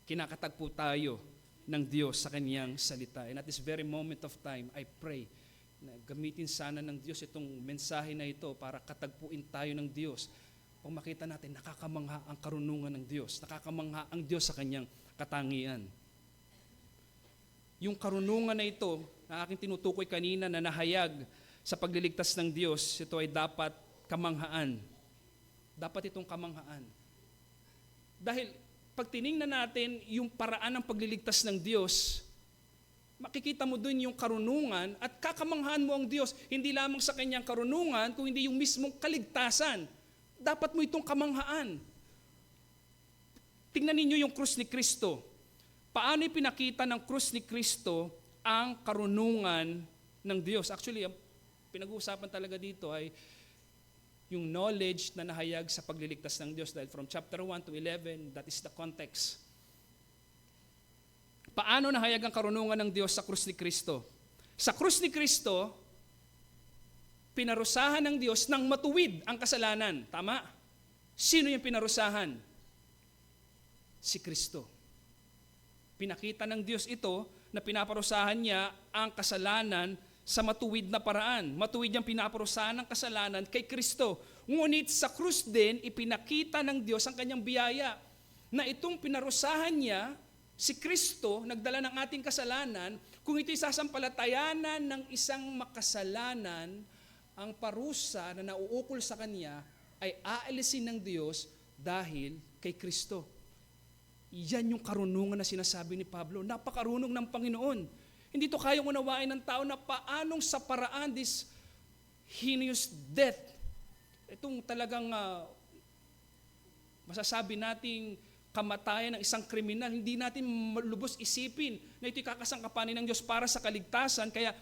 kinakatagpo tayo ng Diyos sa Kanyang salita. And at this very moment of time, I pray na gamitin sana ng Diyos itong mensahe na ito para katagpuin tayo ng Diyos. Kung makita natin, nakakamangha ang karunungan ng Diyos. Nakakamangha ang Diyos sa Kanyang katangian. Yung karunungan na ito, na aking tinutukoy kanina na nahayag sa pagliligtas ng Diyos, ito ay dapat kamanghaan. Dapat itong kamanghaan. Dahil pag tiningnan natin yung paraan ng pagliligtas ng Diyos, makikita mo dun yung karunungan at kakamanghaan mo ang Diyos. Hindi lamang sa kanyang karunungan, kung hindi yung mismong kaligtasan. Dapat mo itong kamanghaan. Tingnan ninyo yung krus ni Kristo. Paano ipinakita ng krus ni Kristo ang karunungan ng Diyos? Actually, ang pinag-uusapan talaga dito ay yung knowledge na nahayag sa pagliligtas ng Diyos. Dahil from chapter 1 to 11, that is the context. Paano nahayag ang karunungan ng Diyos sa krus ni Kristo? Sa krus ni Kristo, pinarusahan ng Diyos nang matuwid ang kasalanan. Tama? Sino yung pinarusahan? Si Kristo. Pinakita ng Diyos ito na pinaparusahan niya ang kasalanan sa matuwid na paraan. Matuwid niyang pinaparusahan ng kasalanan kay Kristo. Ngunit sa krus din, ipinakita ng Diyos ang kanyang biyaya na itong pinarusahan niya, si Kristo, nagdala ng ating kasalanan, kung ito'y sasampalatayanan ng isang makasalanan, ang parusa na nauukol sa kanya ay aalisin ng Diyos dahil kay Kristo. Yan yung karunungan na sinasabi ni Pablo. Napakarunong ng Panginoon. Hindi to kayang unawain ng tao na paanong sa paraan this heinous death. Itong talagang masasabi nating kamatayan ng isang kriminal, hindi natin lubos isipin na ito'y kakasangkapanin ng Diyos para sa kaligtasan. Kaya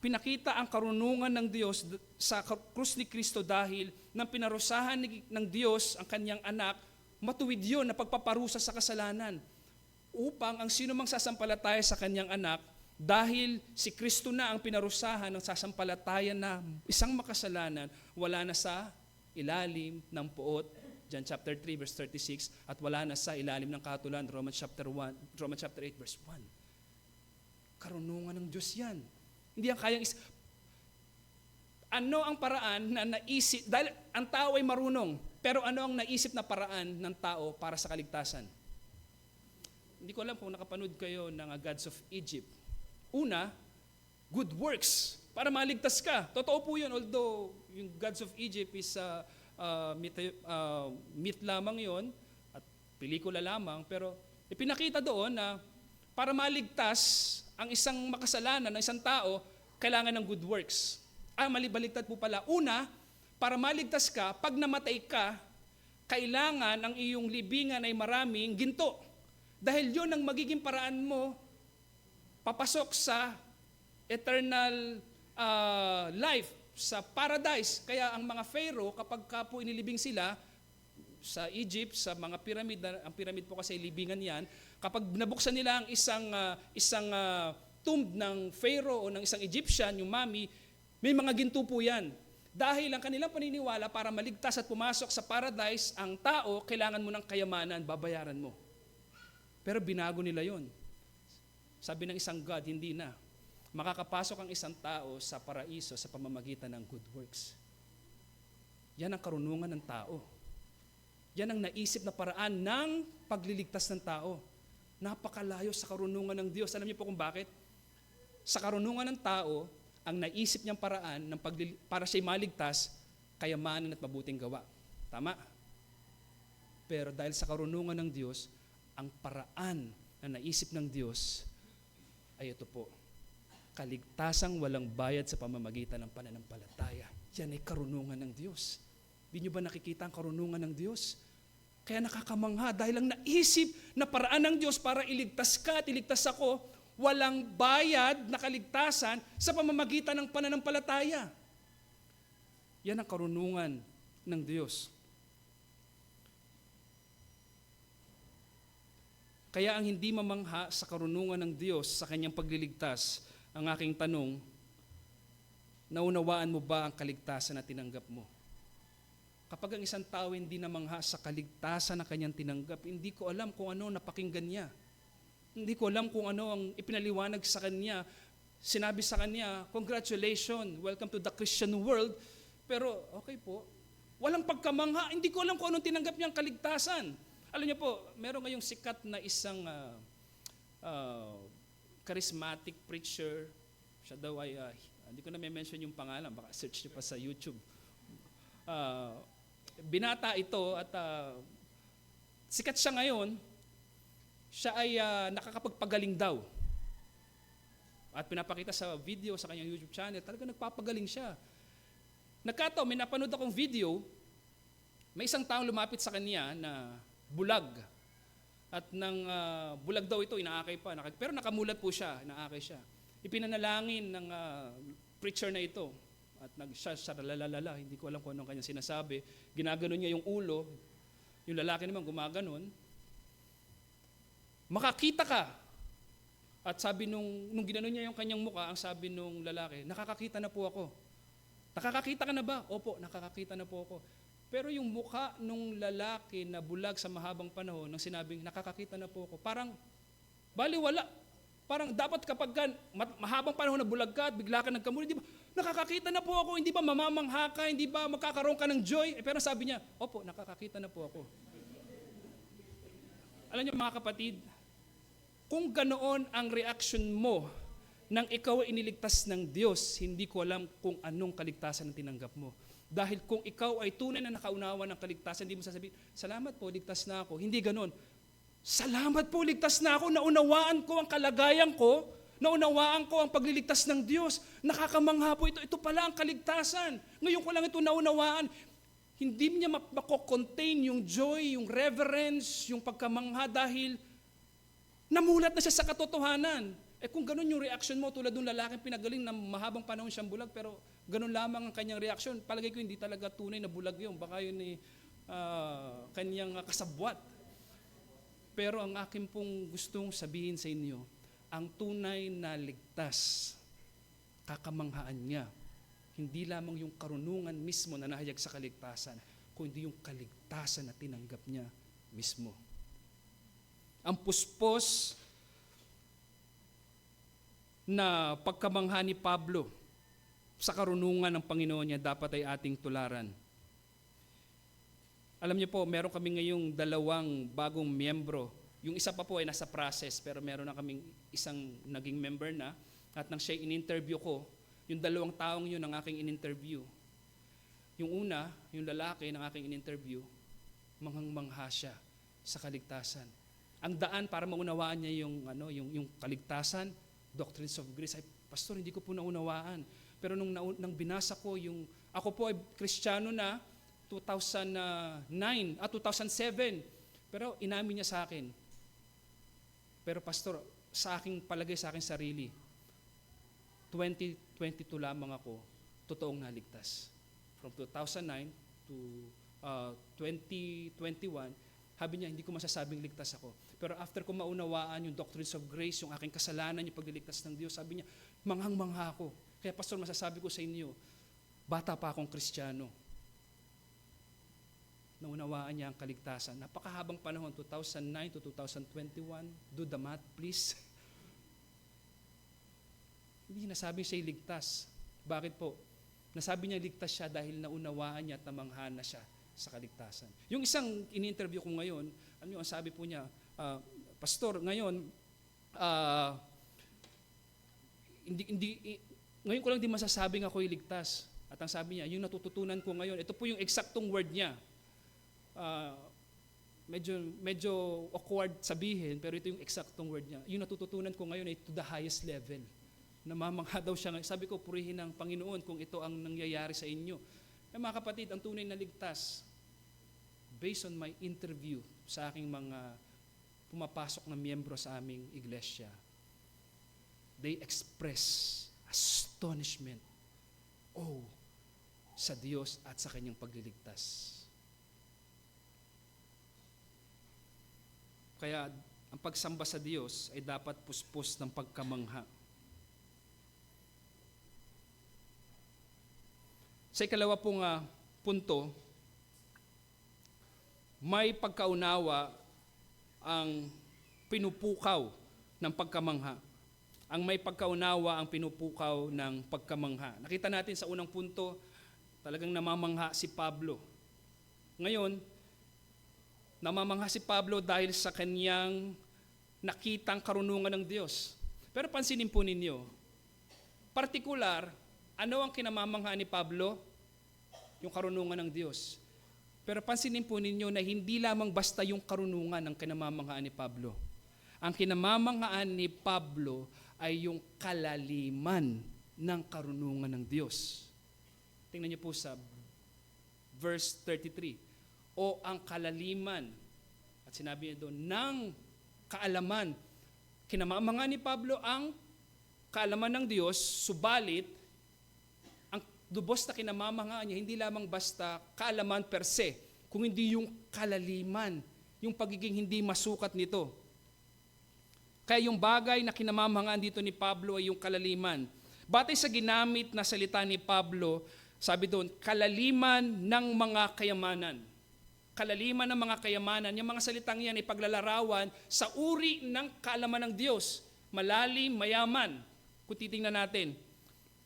pinakita ang karunungan ng Diyos sa krus ni Kristo dahil nang pinarusahan ng Diyos ang kanyang anak, matuwid yun na pagpaparusa sa kasalanan. Upang ang sino mang sasampalataya sa kanyang anak, dahil si Kristo na ang pinarusahan ng sasampalataya na isang makasalanan, wala na sa ilalim ng puot, John chapter 3 verse 36, at wala na sa ilalim ng kahatulan, Romans chapter 8 verse 1. Karunungan ng Diyos yan. Hindi yan kayang ano ang paraan na naisip, dahil ang tao ay marunong, pero ano ang naisip na paraan ng tao para sa kaligtasan? Hindi ko alam kung nakapanood kayo ng Gods of Egypt. Una, good works para maligtas ka. Totoo po yun, although yung Gods of Egypt is myth lamang yon at pelikula lamang, pero ipinakita doon na para maligtas ang isang makasalanan ng isang tao, kailangan ng good works. Malibaligtad po pala. Una, para maligtas ka, pag namatay ka, kailangan ang iyong libingan ay maraming ginto. Dahil yun ang magiging paraan mo papasok sa eternal life, sa paradise. Kaya ang mga Pharaoh, kapag ka po inilibing sila sa Egypt, sa mga pyramid, ang pyramid po kasi libingan yan, kapag nabuksan nila ang isang tomb ng Pharaoh o ng isang Egyptian, yung mummy, may mga ginto po yan. Dahil ang kanilang paniniwala, para maligtas at pumasok sa paradise, ang tao, kailangan mo ng kayamanan, babayaran mo. Pero binago nila yon. Sabi ng isang God, hindi na. Makakapasok ang isang tao sa paraiso sa pamamagitan ng good works. Yan ang karunungan ng tao. Yan ang naisip na paraan ng pagliligtas ng tao. Napakalayo sa karunungan ng Diyos. Alam niyo po kung bakit? Sa karunungan ng tao, ang naisip niyang paraan para siya'y maligtas, kayamanan at mabuting gawa. Tama? Pero dahil sa karunungan ng Diyos, ang paraan na naisip ng Diyos ay ito po, kaligtasang walang bayad sa pamamagitan ng pananampalataya. Yan ay karunungan ng Diyos. Di nyo ba nakikita ang karunungan ng Diyos? Kaya nakakamangha dahil ang naisip na paraan ng Diyos para iligtas ka at iligtas ako, walang bayad na kaligtasan sa pamamagitan ng pananampalataya. Yan ang karunungan ng Diyos. Kaya ang hindi mamangha sa karunungan ng Diyos sa kanyang pagliligtas, ang aking tanong, naunawaan mo ba ang kaligtasan na tinanggap mo? Kapag ang isang tao hindi namangha sa kaligtasan na kanyang tinanggap, hindi ko alam kung ano napakinggan niya. Hindi ko alam kung ano ang ipinaliwanag sa kanya. Sinabi sa kanya, congratulations, welcome to the Christian world. Pero okay po, walang pagkamangha, hindi ko alam kung anong tinanggap niyang kaligtasan. Alam niyo po, meron ngayong sikat na isang charismatic preacher. Siya daw ay, hindi ko na may mention yung pangalan, baka search niyo pa sa YouTube. binata ito at sikat siya ngayon. Siya ay nakakapagpagaling daw. At pinapakita sa video sa kanyang YouTube channel, talaga nagpapagaling siya. Nagkataon, may napanood akong video, may isang taong lumapit sa kanya na bulag. At nang bulag daw ito, inaakay pa. Pero nakamulat po siya, inaakay siya. Ipinanalangin ng preacher na ito. At lalalala, hindi ko alam kung anong kanyang sinasabi. Ginaganon niya yung ulo. Yung lalaki naman gumaganon. Makakita ka. At sabi nung ginanon niya yung kanyang muka, ang sabi nung lalaki, nakakakita na po ako. Nakakakita ka na ba? Opo, nakakakita na po ako. Pero yung mukha nung lalaki na bulag sa mahabang panahon, nang sinabing nakakakita na po ako, parang baliwala. Parang dapat kapag mahabang panahon na bulag ka at bigla ka nagkamuli, di ba, nakakakita na po ako, hindi ba mamamangha ka, hindi ba magkakaroon ka ng joy? Pero sabi niya, opo, nakakakita na po ako. Alam niyo mga kapatid, kung ganoon ang reaction mo nang ikaw ay iniligtas ng Diyos, hindi ko alam kung anong kaligtasan ang tinanggap mo. Dahil kung ikaw ay tunay na nakaunawa ng kaligtasan, hindi mo sasabihin, salamat po, ligtas na ako. Hindi ganon. Salamat po, ligtas na ako, naunawaan ko ang kalagayan ko, naunawaan ko ang pagliligtas ng Diyos. Nakakamangha po ito. Ito pala ang kaligtasan. Ngayon ko lang ito naunawaan. Hindi niya mako-contain yung joy, yung reverence, yung pagkamangha dahil namulat na siya sa katotohanan. Kung ganun yung reaction mo, tulad ng lalaking pinagaling na mahabang panahon siyang bulag, pero ganun lamang ang kanyang reaction, palagay ko hindi talaga tunay na bulag yun. Baka yun ni kanyang kasabwat. Pero ang akin pong gustong sabihin sa inyo, ang tunay na ligtas, kakamanghaan niya, hindi lamang yung karunungan mismo na nahayag sa kaligtasan, kundi yung kaligtasan na tinanggap niya mismo. Ang puspos na pagkamangha ni Pablo sa karunungan ng Panginoon niya dapat ay ating tularan. Alam niyo po, meron kami ngayong 2 bagong miyembro. Yung isa pa po ay nasa process, pero meron na kaming isang naging member na. At nang siya in-interview ko, yung 2 taong yun ang aking in-interview. Yung una, yung lalaki ng aking in-interview, manghang-mangha siya sa kaligtasan. Ang daan para maunawaan niya yung kaligtasan, doctrines of grace, ay, pastor, hindi ko po naunawaan. Pero nung binasa ko, ako po ay Kristiyano na, 2007. Pero inamin niya sa akin. Pero pastor, sa aking palagay sa aking sarili, 2022 lamang ako totoong naligtas. From 2009 to 2021, sabi niya, hindi ko masasabing ligtas ako. Pero after ko maunawaan yung doctrines of grace, yung aking kasalanan, yung pagliligtas ng Diyos, sabi niya, manghang-mangha ako. Kaya pastor, masasabi ko sa inyo, bata pa akong Kristiyano. Naunawaan niya ang kaligtasan. Napakahabang panahon, 2009 to 2021. Do the math, please. Hindi nasabing siya ligtas. Bakit po? Nasabi niya ligtas siya dahil naunawaan niya at namangha na siya sa kaligtasan. Yung isang in-interview ko ngayon, ang sabi po niya, pastor, ngayon, ngayon ko lang di masasabing ako'y ligtas. At ang sabi niya, yung natututunan ko ngayon, ito po yung eksaktong word niya. Medyo awkward sabihin, pero ito yung eksaktong word niya. Yung natututunan ko ngayon ay to the highest level. Namamangha daw siya. Sabi ko, purihin ng Panginoon kung ito ang nangyayari sa inyo. Mga kapatid, ang tunay na ligtas, based on my interview sa aking mga pumapasok na miyembro sa aming iglesia, they express astonishment, sa Diyos at sa kanyang pagliligtas. Kaya ang pagsamba sa Diyos ay dapat puspos ng pagkamangha. Sa ikalawa pong punto, may pagkaunawa ang pinupukaw ng pagkamangha. Ang may pagkaunawa ang pinupukaw ng pagkamangha. Nakita natin sa unang punto, talagang namamangha si Pablo. Ngayon, namamangha si Pablo dahil sa kanyang nakitang karunungan ng Diyos. Pero pansinin po ninyo, partikular, ano ang kinamamangha ni Pablo? yung karunungan ng Diyos. Pero pansinin po ninyo na hindi lamang basta yung karunungan ang kinamamanghaan ni Pablo. Ang kinamamanghaan ni Pablo ay yung kalaliman ng karunungan ng Diyos. Tingnan niyo po sa verse 33. O ang kalaliman, at sinabi niya doon, ng kaalaman. Kinamamanghaan ni Pablo ang kaalaman ng Diyos, subalit, ang lubos na kinamamanghaan niya, hindi lamang basta kaalaman per se, kung hindi yung kalaliman, yung pagiging hindi masukat nito. Kaya yung bagay na kinamamanghaan dito ni Pablo ay yung kalaliman. Batay sa ginamit na salita ni Pablo, sabi doon, kalaliman ng mga kayamanan. Kalaliman ng mga kayamanan, yung mga salitang yan ay paglalarawan sa uri ng kaalaman ng Diyos. Malalim, mayaman. Kung titingnan natin.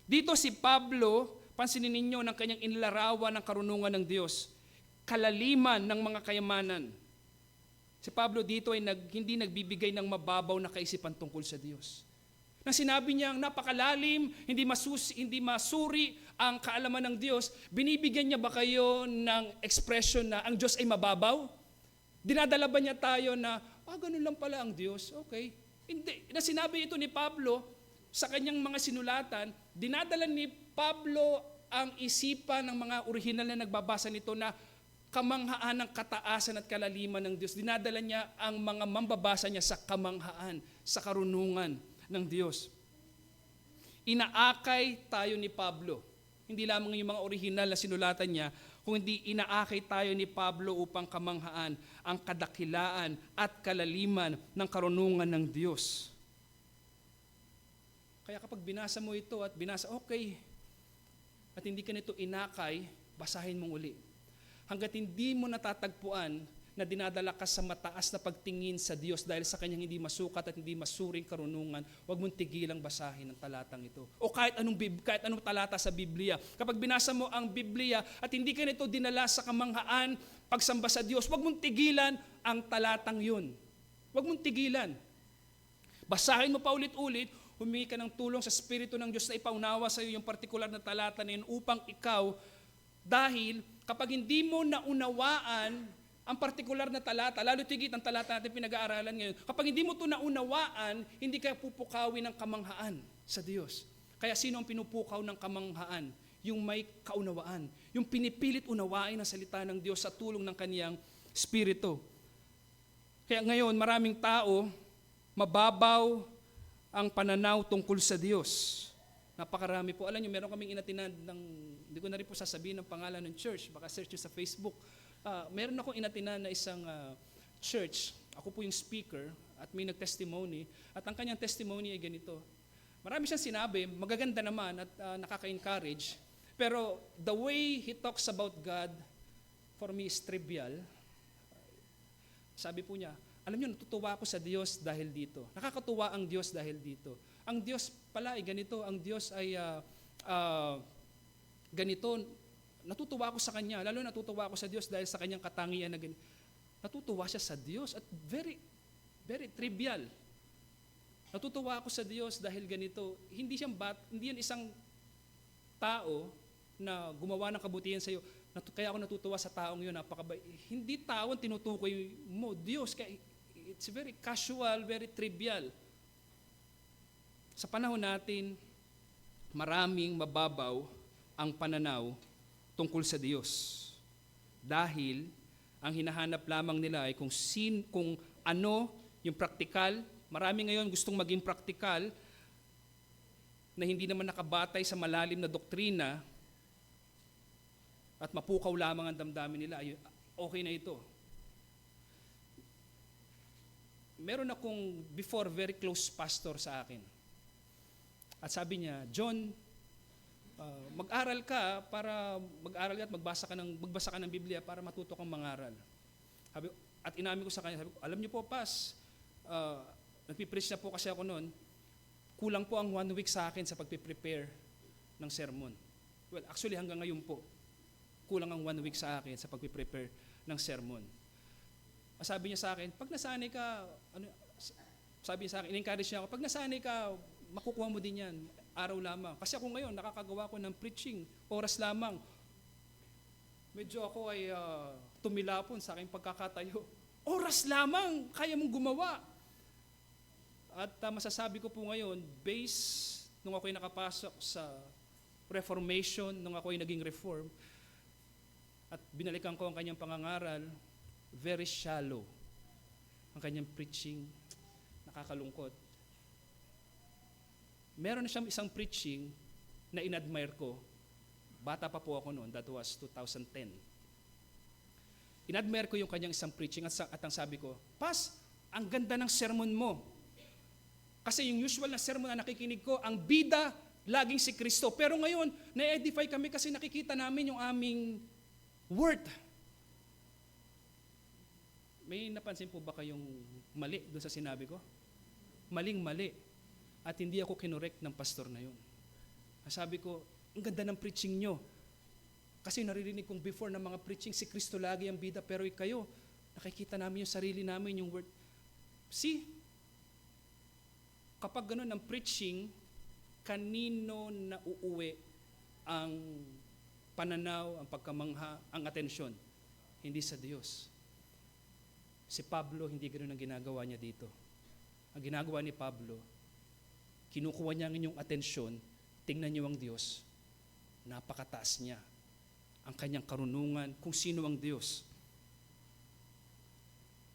Dito si Pablo, pansinin ninyo ng kanyang inilarawan ng karunungan ng Diyos. Kalaliman ng mga kayamanan. Si Pablo dito ay hindi nagbibigay ng mababaw na kaisipan tungkol sa Diyos. Nang sinabi niyang napakalalim, hindi masuri ang kaalaman ng Diyos, binibigyan niya ba kayo ng expression na ang Diyos ay mababaw? Dinadala ba niya tayo na, ganun lang pala ang Diyos? Okay. Hindi. Na sinabi ito ni Pablo sa kanyang mga sinulatan, dinadala ni Pablo ang isipan ng mga orihinal na nagbabasa nito na kamanghaan ng kataasan at kalaliman ng Diyos. Dinadala niya ang mga mambabasa niya sa kamanghaan, sa karunungan ng Diyos. Inaakay tayo ni Pablo. Hindi lamang yung mga orihinal na sinulatan niya, kundi inaakay tayo ni Pablo upang kamanghaan ang kadakilaan at kalaliman ng karunungan ng Diyos. Kaya kapag binasa mo ito at binasa, okay, at hindi ka nito inakay, basahin mong uli. Hanggat hindi mo natatagpuan na dinadala ka sa mataas na pagtingin sa Diyos dahil sa kanyang hindi masukat at hindi masuring karunungan, huwag mong tigilang basahin ang talatang ito. O kahit anong talata sa Biblia. Kapag binasa mo ang Biblia at hindi ka nito dinala sa kamanghaan, pagsamba sa Diyos, huwag mong tigilan ang talatang yun. Huwag mong tigilan. Basahin mo pa ulit-ulit, humingi ka ng tulong sa Espiritu ng Diyos na ipaunawa sa iyo yung partikular na talata na yun upang ikaw, dahil kapag hindi mo naunawaan ang partikular na talata, lalo tigit ang talata natin pinag-aaralan ngayon, kapag hindi mo ito naunawaan, hindi ka pupukawin ng kamanghaan sa Diyos. Kaya sino ang pinupukaw ng kamanghaan? Yung may kaunawaan. Yung pinipilit unawain ang salita ng Diyos sa tulong ng kaniyang Espiritu. Kaya ngayon, maraming tao, mababaw ang pananaw tungkol sa Diyos. Napakarami po. Alam niyo, meron kaming inatinan ng, hindi ko na rin po sasabihin ng pangalan ng church, baka search nyo sa Facebook. Meron akong inatinan na isang church, ako po yung speaker, at may nag-testimony, at ang kanyang testimony ay ganito. Marami siyang sinabi, magaganda naman at nakaka-encourage, pero the way he talks about God, for me is trivial. Sabi po niya, alam niyo, natutuwa ako sa Diyos dahil dito. Nakakatuwa ang Diyos dahil dito. Ang Diyos pala ay ganito, ang Diyos ay ganito. Natutuwa ako sa Kanya, lalo natutuwa ako sa Diyos dahil sa Kanyang katangian na ganito. Natutuwa siya sa Diyos at very, very trivial. Natutuwa ako sa Diyos dahil ganito. Hindi yan isang tao na gumawa ng kabutihan sa iyo. Kaya ako natutuwa sa taong yun, napakabait. Hindi tao ang tinutukoy mo, Diyos. Kaya it's very casual, very trivial. Sa panahon natin, maraming mababaw ang pananaw tungkol sa Diyos. Dahil ang hinahanap lamang nila ay kung ano yung praktikal. Marami ngayon gustong maging praktikal na hindi naman nakabatay sa malalim na doktrina at mapukaw lamang ang damdamin nila. Okay na ito. Meron akong before very close pastor sa akin. At sabi niya, John, mag-aral ka para mag-aral at magbasa ka ng Biblia para matuto kang mangaral. At inamin ko sa kanya, sabi ko, alam niyo po, Pas, nagpipreach na po kasi ako noon, kulang po ang 1 week sa akin sa pagpiprepare ng sermon. Well, actually hanggang ngayon po, kulang ang 1 week sa akin sa pagpiprepare ng sermon. Sabi niya sa akin, pag nasanay ka, sabi niya sa akin, in-encourage niya ako, pag nasanay ka, makukuha mo din yan, araw lamang. Kasi ako ngayon, nakakagawa ko ng preaching, oras lamang. medyo ako ay tumilapon sa aking pagkakatayo. Oras lamang, kaya mong gumawa. At masasabi ko po ngayon, based nung ako'y nakapasok sa Reformation, nung ako'y naging Reform, at binalikan ko ang kanyang pangangaral, very shallow. Ang kanyang preaching, nakakalungkot. Meron na siyang isang preaching na inadmire ko. Bata pa po ako noon, that was 2010. Inadmire ko yung kanyang isang preaching at ang sabi ko, Pas, ang ganda ng sermon mo. Kasi yung usual na sermon na nakikinig ko, ang bida, laging si Kristo. Pero ngayon, na-edify kami kasi nakikita namin yung aming worth. May napansin po ba kayong mali doon sa sinabi ko? Maling-mali. At hindi ako kinorek ng pastor na yun. Sabi ko, ang ganda ng preaching nyo. Kasi naririnig kong before ng mga preaching, si Kristo lagi ang bida, pero kayo, nakikita namin yung sarili namin, yung word. See, kapag ganun ang preaching, kanino na uuwi ang pananaw, ang pagkamangha, ang atensyon? Hindi sa Diyos. Si Pablo, hindi ganoon ang ginagawa niya dito. Ang ginagawa ni Pablo, kinukuha niya ang inyong atensyon, tingnan niyo ang Diyos, napakataas niya. Ang kanyang karunungan, kung sino ang Diyos.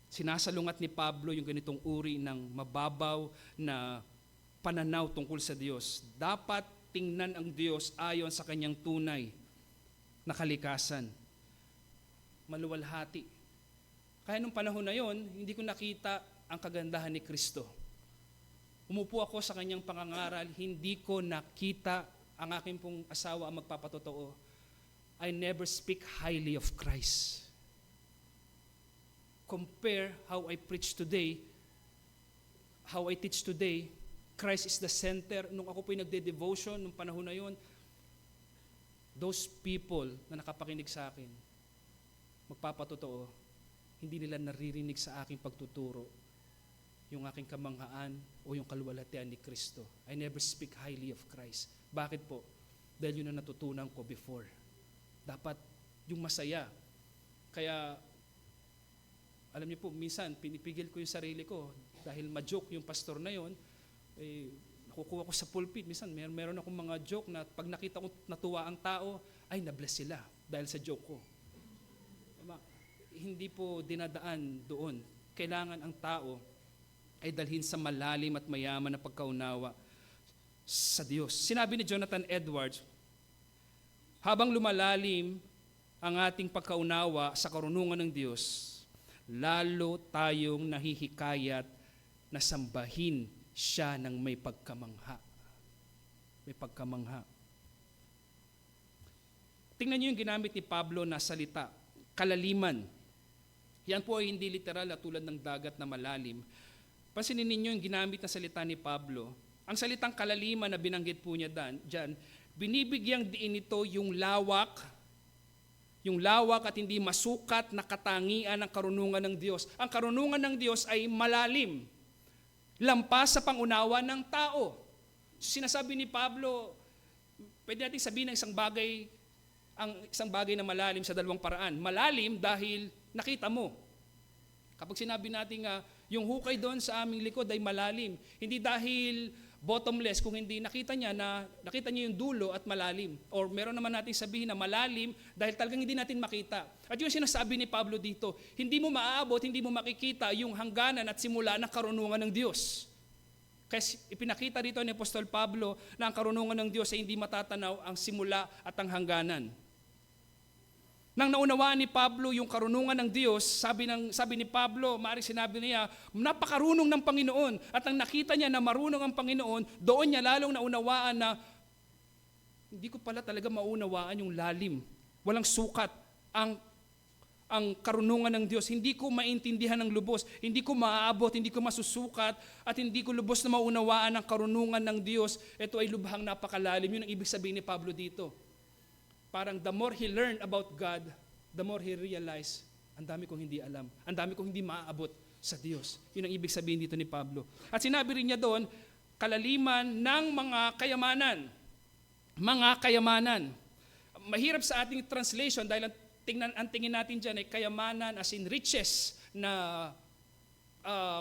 Sinasalungat ni Pablo yung ganitong uri ng mababaw na pananaw tungkol sa Diyos. Dapat tingnan ang Diyos ayon sa kanyang tunay na kalikasan. Maluwalhati. Kaya nung panahon na yon, hindi ko nakita ang kagandahan ni Kristo. Umupo ako sa kanyang pangangaral, hindi ko nakita ang aking pong asawa ang magpapatotoo. I never speak highly of Christ. Compare how I preach today, how I teach today, Christ is the center. Nung ako po'y nagde-devotion, nung panahon na yon, those people na nakapakinig sa akin, magpapatotoo, hindi nila naririnig sa aking pagtuturo yung aking kamanghaan o yung kaluwalhatian ni Kristo. I never speak highly of Christ. Bakit po? Dahil yun ang natutunan ko before. Dapat yung masaya. Kaya, alam niyo po, minsan, pinipigil ko yung sarili ko dahil ma-joke yung pastor na yon, nakukuha ko sa pulpit. Minsan, meron akong mga joke na pag nakita ko natuwa ang tao, ay nabless sila dahil sa joke ko. Hindi po dinadaan doon. Kailangan ang tao ay dalhin sa malalim at mayaman na pagkaunawa sa Diyos. Sinabi ni Jonathan Edwards, habang lumalalim ang ating pagkaunawa sa karunungan ng Diyos, lalo tayong nahihikayat na sambahin siya ng may pagkamangha. May pagkamangha. Tingnan niyo yung ginamit ni Pablo na salita, kalaliman. Yan po ay hindi literal na tulad ng dagat na malalim. Pansinin ninyo yung ginamit na salita ni Pablo. Ang salitang kalaliman na binanggit po niya dyan, binibigyang diin ito yung lawak at hindi masukat na katangian ng karunungan ng Diyos. Ang karunungan ng Diyos ay malalim, lampas sa pangunawa ng tao. Sinasabi ni Pablo, pwede natin sabihin ng isang bagay na malalim sa dalawang paraan. Malalim dahil nakita mo. Kapag sinabi natin yung hukay doon sa aming likod ay malalim, hindi dahil bottomless, kung hindi nakita niya yung dulo at malalim. Or meron naman natin sabihin na malalim dahil talagang hindi natin makita. At yung sinasabi ni Pablo dito, hindi mo maaabot, hindi mo makikita yung hangganan at simula ng karunungan ng Diyos. Kasi ipinakita dito ni Apostol Pablo na ang karunungan ng Diyos ay hindi matatanaw ang simula at ang hangganan. Nang naunawaan ni Pablo yung karunungan ng Diyos, sabi ni Pablo, maaaring sinabi niya, napakarunong ng Panginoon. At nang nakita niya na marunong ang Panginoon, doon niya lalong naunawaan na hindi ko pala talaga maunawaan yung lalim. Walang sukat ang karunungan ng Diyos. Hindi ko maintindihan ng lubos, hindi ko maaabot, hindi ko masusukat, at hindi ko lubos na maunawaan ang karunungan ng Diyos. Ito ay lubhang napakalalim. Yun ang ibig sabihin ni Pablo dito. Parang the more he learned about God, the more he realized, ang dami kong hindi alam, ang dami kong hindi maaabot sa Diyos. Yun ang ibig sabihin dito ni Pablo. At sinabi rin niya doon, kalaliman ng mga kayamanan. Mga kayamanan. Mahirap sa ating translation dahil ang ang tingin natin dyan ay kayamanan as in riches na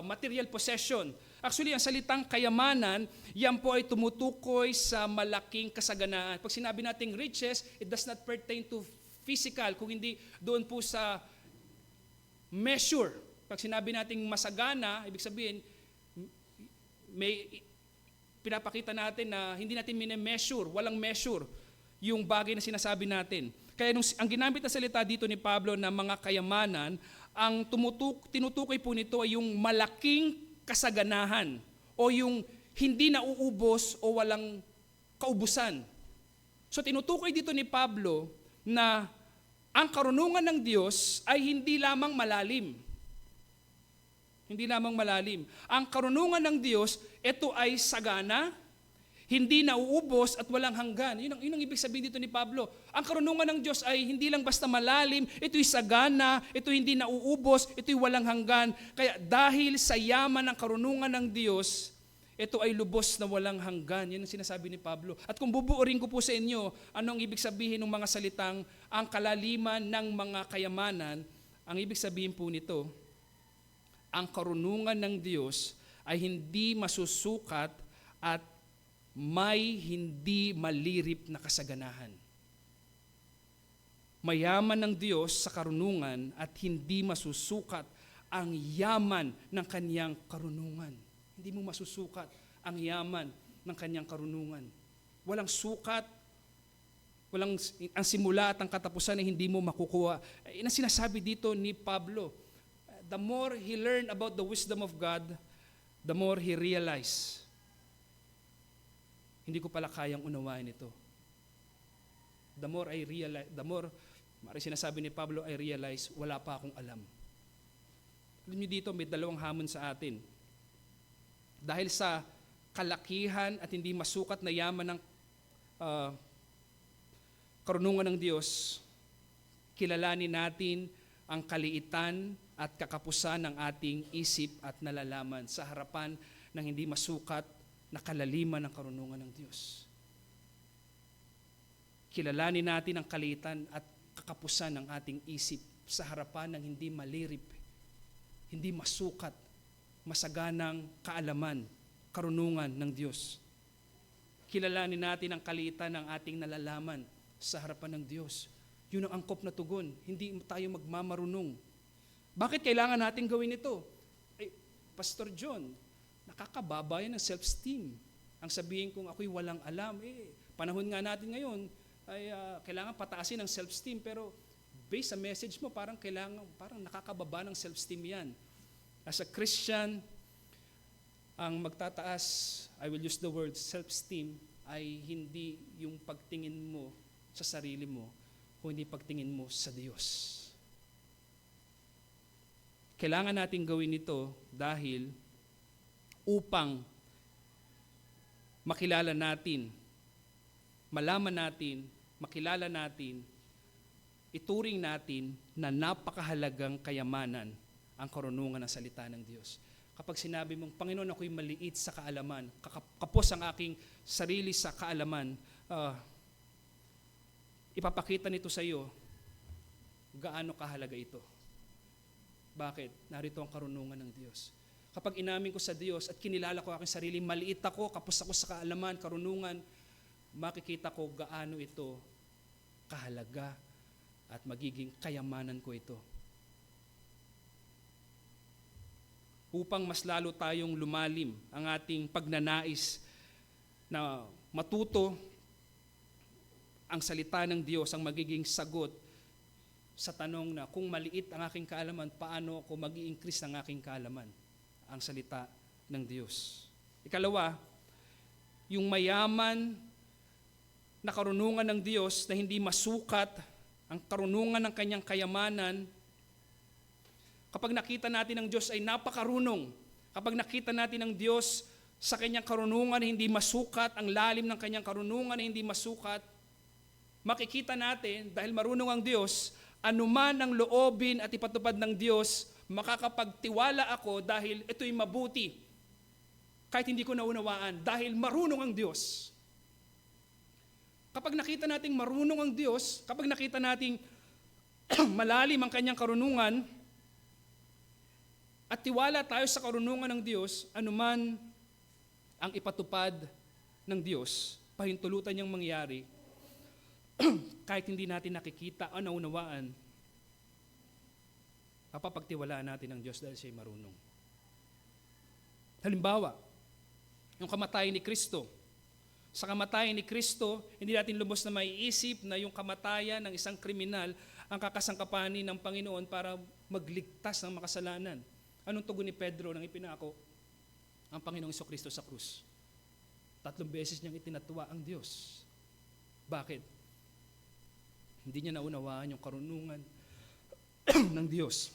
material possession. Actually, ang salitang kayamanan, yan po ay tumutukoy sa malaking kasaganaan. Pag sinabi nating riches, it does not pertain to physical, kung hindi doon po sa measure. Pag sinabi nating masagana, ibig sabihin, may pinapakita natin na hindi natin mine-measure, walang measure yung bagay na sinasabi natin. Kaya ang ginamit na salita dito ni Pablo na mga kayamanan, ang tinutukoy po nito ay yung malaking kasaganahan o yung hindi nauubos o walang kaubusan. So tinutukoy dito ni Pablo na ang karunungan ng Diyos ay hindi lamang malalim. Hindi lamang malalim. Ang karunungan ng Diyos, ito ay sagana, hindi nauubos at walang hanggan. Yun ang ibig sabihin dito ni Pablo. Ang karunungan ng Diyos ay hindi lang basta malalim, ito'y sagana, ito'y hindi nauubos, ito'y walang hanggan. Kaya dahil sa yaman ng karunungan ng Diyos, ito ay lubos na walang hanggan. Yan ang sinasabi ni Pablo. At kung bubuurin ko po sa inyo, anong ibig sabihin ng mga salitang ang kalaliman ng mga kayamanan, ang ibig sabihin po nito, ang karunungan ng Diyos ay hindi masusukat at may hindi malirip na kasaganahan. Mayaman ng Diyos sa karunungan at hindi masusukat ang yaman ng kanyang karunungan. Hindi mo masusukat ang yaman ng kanyang karunungan. Walang sukat, ang simula at ang katapusan ay hindi mo makukuha. Ang sinasabi dito ni Pablo, the more he learned about the wisdom of God, the more he realized, hindi ko pala kayang unawain ito. The more I realize, sinasabi ni Pablo, I realize, wala pa akong alam. Alam niyo dito, may dalawang hamon sa atin. Dahil sa kalakihan at hindi masukat na yaman ng karunungan ng Diyos, kilalanin natin ang kaliitan at kakapusan ng ating isip at nalalaman sa harapan ng hindi masukat na kalaliman ng karunungan ng Diyos. Kilalanin natin ang kaliitan at kakapusan ng ating isip sa harapan ng hindi malirip, hindi masukat, masaganang kaalaman, karunungan ng Diyos. Kilalanin natin ang kaliitan ng ating nalalaman sa harapan ng Diyos. Yun ang angkop na tugon. Hindi tayo magmamarunong. Bakit kailangan natin gawin ito? Pastor John, nakakababa yan ng self-esteem. Ang sabihin kong ako'y walang alam, panahon nga natin ngayon, ay kailangan pataasin ang self-esteem, pero based sa message mo, parang nakakababa ng self-esteem yan. As a Christian, ang magtataas, I will use the word self-esteem, ay hindi yung pagtingin mo sa sarili mo, kundi pagtingin mo sa Diyos. Kailangan natin gawin ito dahil upang makilala natin, malaman natin, makilala natin, ituring natin na napakahalagang kayamanan ang karunungan ng salita ng Diyos. Kapag sinabi mong, Panginoon, ako'y maliit sa kaalaman, kapos ang aking sarili sa kaalaman, ipapakita nito sa iyo gaano kahalaga ito. Bakit? Narito ang karunungan ng Diyos. Kapag inamin ko sa Diyos at kinilala ko aking sarili, maliit ako, kapos ako sa kaalaman, karunungan, makikita ko gaano ito kahalaga at magiging kayamanan ko ito. Upang mas lalo tayong lumalim ang ating pagnanais na matuto ang salita ng Diyos, ang magiging sagot sa tanong na kung maliit ang aking kaalaman, paano ako mag-i-increase ang aking kaalaman? Ang salita ng Diyos. Ikalawa, yung mayaman na karunungan ng Diyos na hindi masukat, ang karunungan ng kanyang kayamanan, kapag nakita natin ang Diyos ay napakarunong, kapag nakita natin ang Diyos sa kanyang karunungan na hindi masukat, ang lalim ng kanyang karunungan na hindi masukat, makikita natin, dahil marunong ang Diyos, anuman ang loobin at ipatupad ng Diyos, makakapagtiwala ako dahil ito'y mabuti. Kahit hindi ko naunawaan, dahil marunong ang Diyos. Kapag nakita nating marunong ang Diyos, kapag nakita nating malalim ang kanyang karunungan at tiwala tayo sa karunungan ng Diyos, anuman ang ipatupad ng Diyos, pahintulutan niyang mangyari, kahit hindi natin nakikita o naunawaan, mapapagtiwalaan natin ang Diyos dahil siya'y marunong. Halimbawa, yung kamatayan ni Kristo. Sa kamatayan ni Kristo, hindi natin lubos na maiisip na yung kamatayan ng isang kriminal ang kakasangkapanin ng Panginoon para magligtas ng makasalanan. Anong tugon ni Pedro nang ipinako ang Panginoong Jesucristo sa krus? 3 beses niyang itinatwa ang Diyos. Bakit? Hindi niya naunawaan yung karunungan ng Diyos.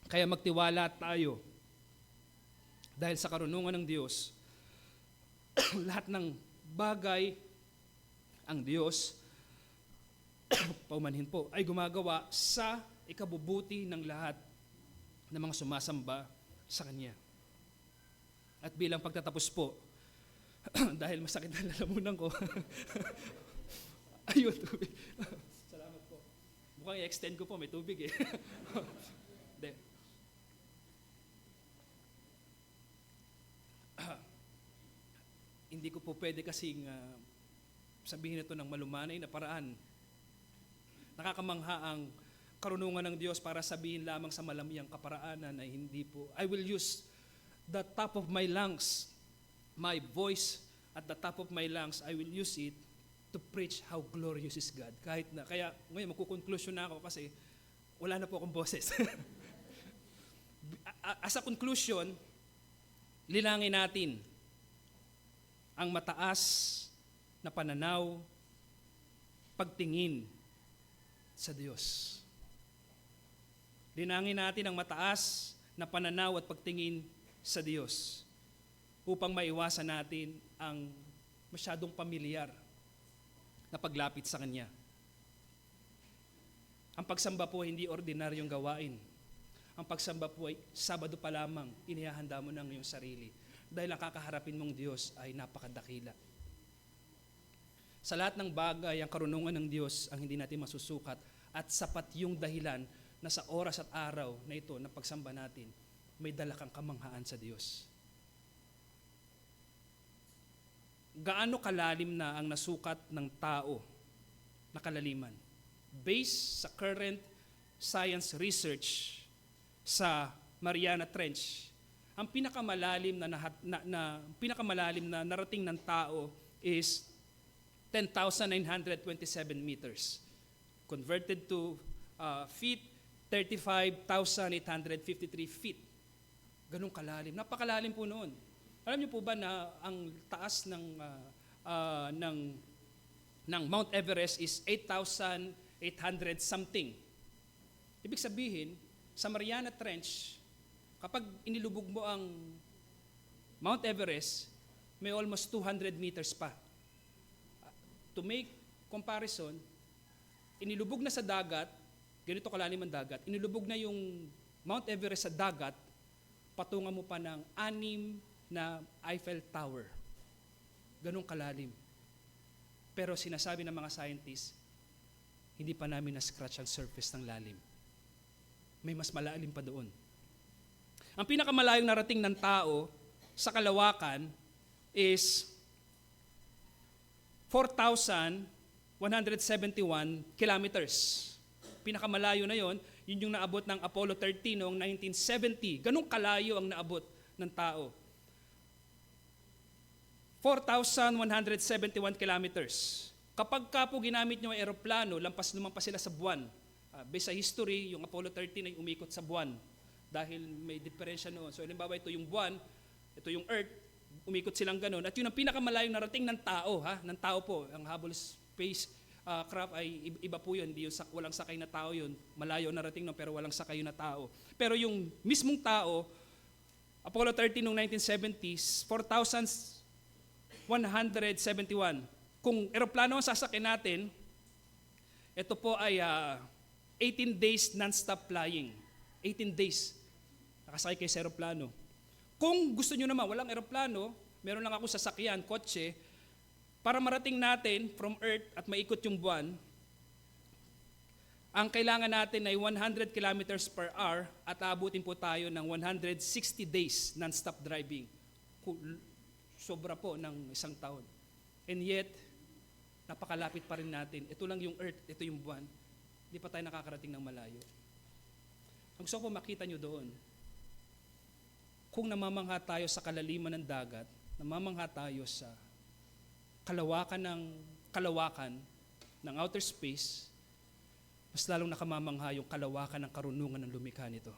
Kaya magtiwala tayo dahil sa karunungan ng Diyos, lahat ng bagay ang Diyos, paumanhin po, ay gumagawa sa ikabubuti ng lahat ng mga sumasamba sa Kanya. At bilang pagtatapos po, dahil masakit na lalamunan ko, ayun, tubig. Salamat po. Mukhang i-extend ko po, may tubig eh. Hindi ko po pwede kasing sabihin ito ng malumanay na paraan. Nakakamangha ang karunungan ng Diyos para sabihin lamang sa malamyang kaparaanan ay hindi po. I will use the top of my lungs, my voice at the top of my lungs, I will use it to preach how glorious is God. Kaya ngayon magkukonklusyon na ako kasi wala na po akong boses. As a conclusion, linangin natin ang mataas na pananaw, pagtingin sa Diyos. Linangin natin ang mataas na pananaw at pagtingin sa Diyos upang maiwasan natin ang masyadong pamilyar na paglapit sa Kanya. Ang pagsamba po ay hindi ordinaryong gawain. Ang pagsamba po ay Sabado pa lamang, inihahanda mo ng iyong sarili. Dahil ang kakaharapin mong Diyos ay napakadakila. Sa lahat ng bagay, ang karunungan ng Diyos ang hindi natin masusukat at sapat yung dahilan na sa oras at araw na ito na pagsamba natin, may dala kang kamanghaan sa Diyos. Gaano kalalim na ang nasukat ng tao na kalaliman? Based sa current science research sa Mariana Trench, ang pinakamalalim na narating ng tao is 10,927 meters. Converted to feet, 35,853 feet. Ganong kalalim. Napakalalim po noon. Alam niyo po ba na ang taas ng Mount Everest is 8,800 something. Ibig sabihin, sa Mariana Trench, kapag inilubog mo ang Mount Everest, may almost 200 meters pa. To make comparison, inilubog na sa dagat, ganito kalalim ang dagat, inilubog na yung Mount Everest sa dagat, patungan mo pa ng 6 na Eiffel Tower. Ganong kalalim. Pero sinasabi ng mga scientists, hindi pa namin na-scratch ang surface ng lalim. May mas malalim pa doon. Ang pinakamalayong narating ng tao sa kalawakan is 4,171 kilometers. Pinakamalayo na yon, yun yung naabot ng Apollo 13 noong 1970. Ganong kalayo ang naabot ng tao. 4,171 kilometers. Kapag ka po ginamit nyo ang aeroplano, lumampas sila sa buwan. Based sa history, yung Apollo 13 ay umikot sa buwan dahil may diferensya noon. So, halimbawa, ito yung buwan, ito yung Earth, umikot silang ganun. At yun ang pinakamalayong narating ng tao, ng tao po. Ang Hubble Space Craft ay iba po yun, hindi yung walang sakay na tao yun. Malayo narating no, pero walang sakay na tao. Pero yung mismong tao, Apollo 13 noong 1970s, 4,171. Kung eroplano ang sasakyan natin, ito po ay 18 days non-stop flying. 18 days. Nakasakay kayo sa eroplano. Kung gusto nyo naman, walang eroplano, meron lang ako sasakyan, kotse, para marating natin from Earth at maikot yung buwan, Ang kailangan natin ay 100 kilometers per hour at aabutin po tayo ng 160 days non-stop driving. Sobra po ng isang taon. And yet, napakalapit pa rin natin. Ito lang yung earth, ito yung buwan. Hindi pa tayo nakakarating ng malayo. Ang gusto ko makita nyo doon, kung namamangha tayo sa kalaliman ng dagat, namamangha tayo sa kalawakan ng outer space, mas lalong nakamamangha yung kalawakan ng karunungan ng lumikha nito.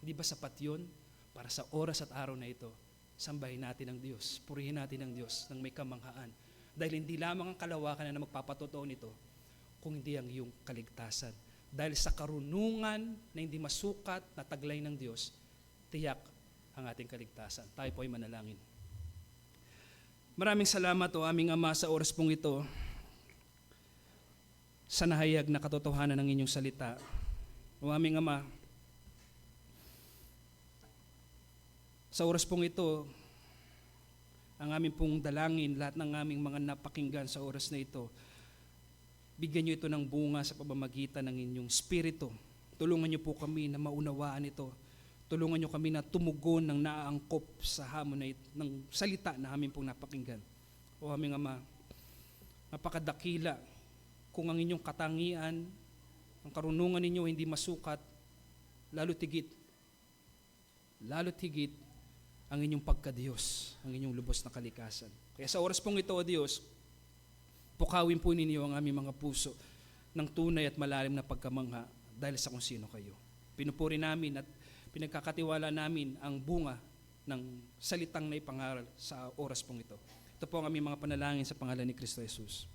Hindi ba sapat yun para sa oras at araw na ito? Sambahin natin ang Diyos, purihin natin ang Diyos ng may kamanghaan. Dahil hindi lamang ang kalawakan na magpapatotoo nito, kung hindi ang iyong kaligtasan. Dahil sa karunungan na hindi masukat na taglay ng Diyos, tiyak ang ating kaligtasan. Tayo po ay manalangin. Maraming salamat o aming Ama sa oras pong ito, sa nahayag na katotohanan ng inyong salita. O aming Ama, sa oras pong ito, ang aming pong dalangin, lahat ng aming mga napakinggan sa oras na ito, bigyan niyo ito ng bunga sa pamamagitan ng inyong Espiritu. Tulungan niyo po kami na maunawaan ito. Tulungan niyo kami na tumugon ng naaangkop sa hamon na ng salita na aming pong napakinggan. O aming Ama, napakadakila kung ang inyong katangian, ang karunungan ninyo hindi masukat, lalo't higit ang inyong pagka-Diyos, ang inyong lubos na kalikasan. Kaya sa oras pong ito, O Diyos, pukawin po ninyo ang aming mga puso ng tunay at malalim na pagkamangha dahil sa kung sino kayo. Pinupuri namin at pinagkakatiwala namin ang bunga ng salitang na ipangaral sa oras pong ito. Ito po ang aming mga panalangin sa pangalan ni Kristo Jesus.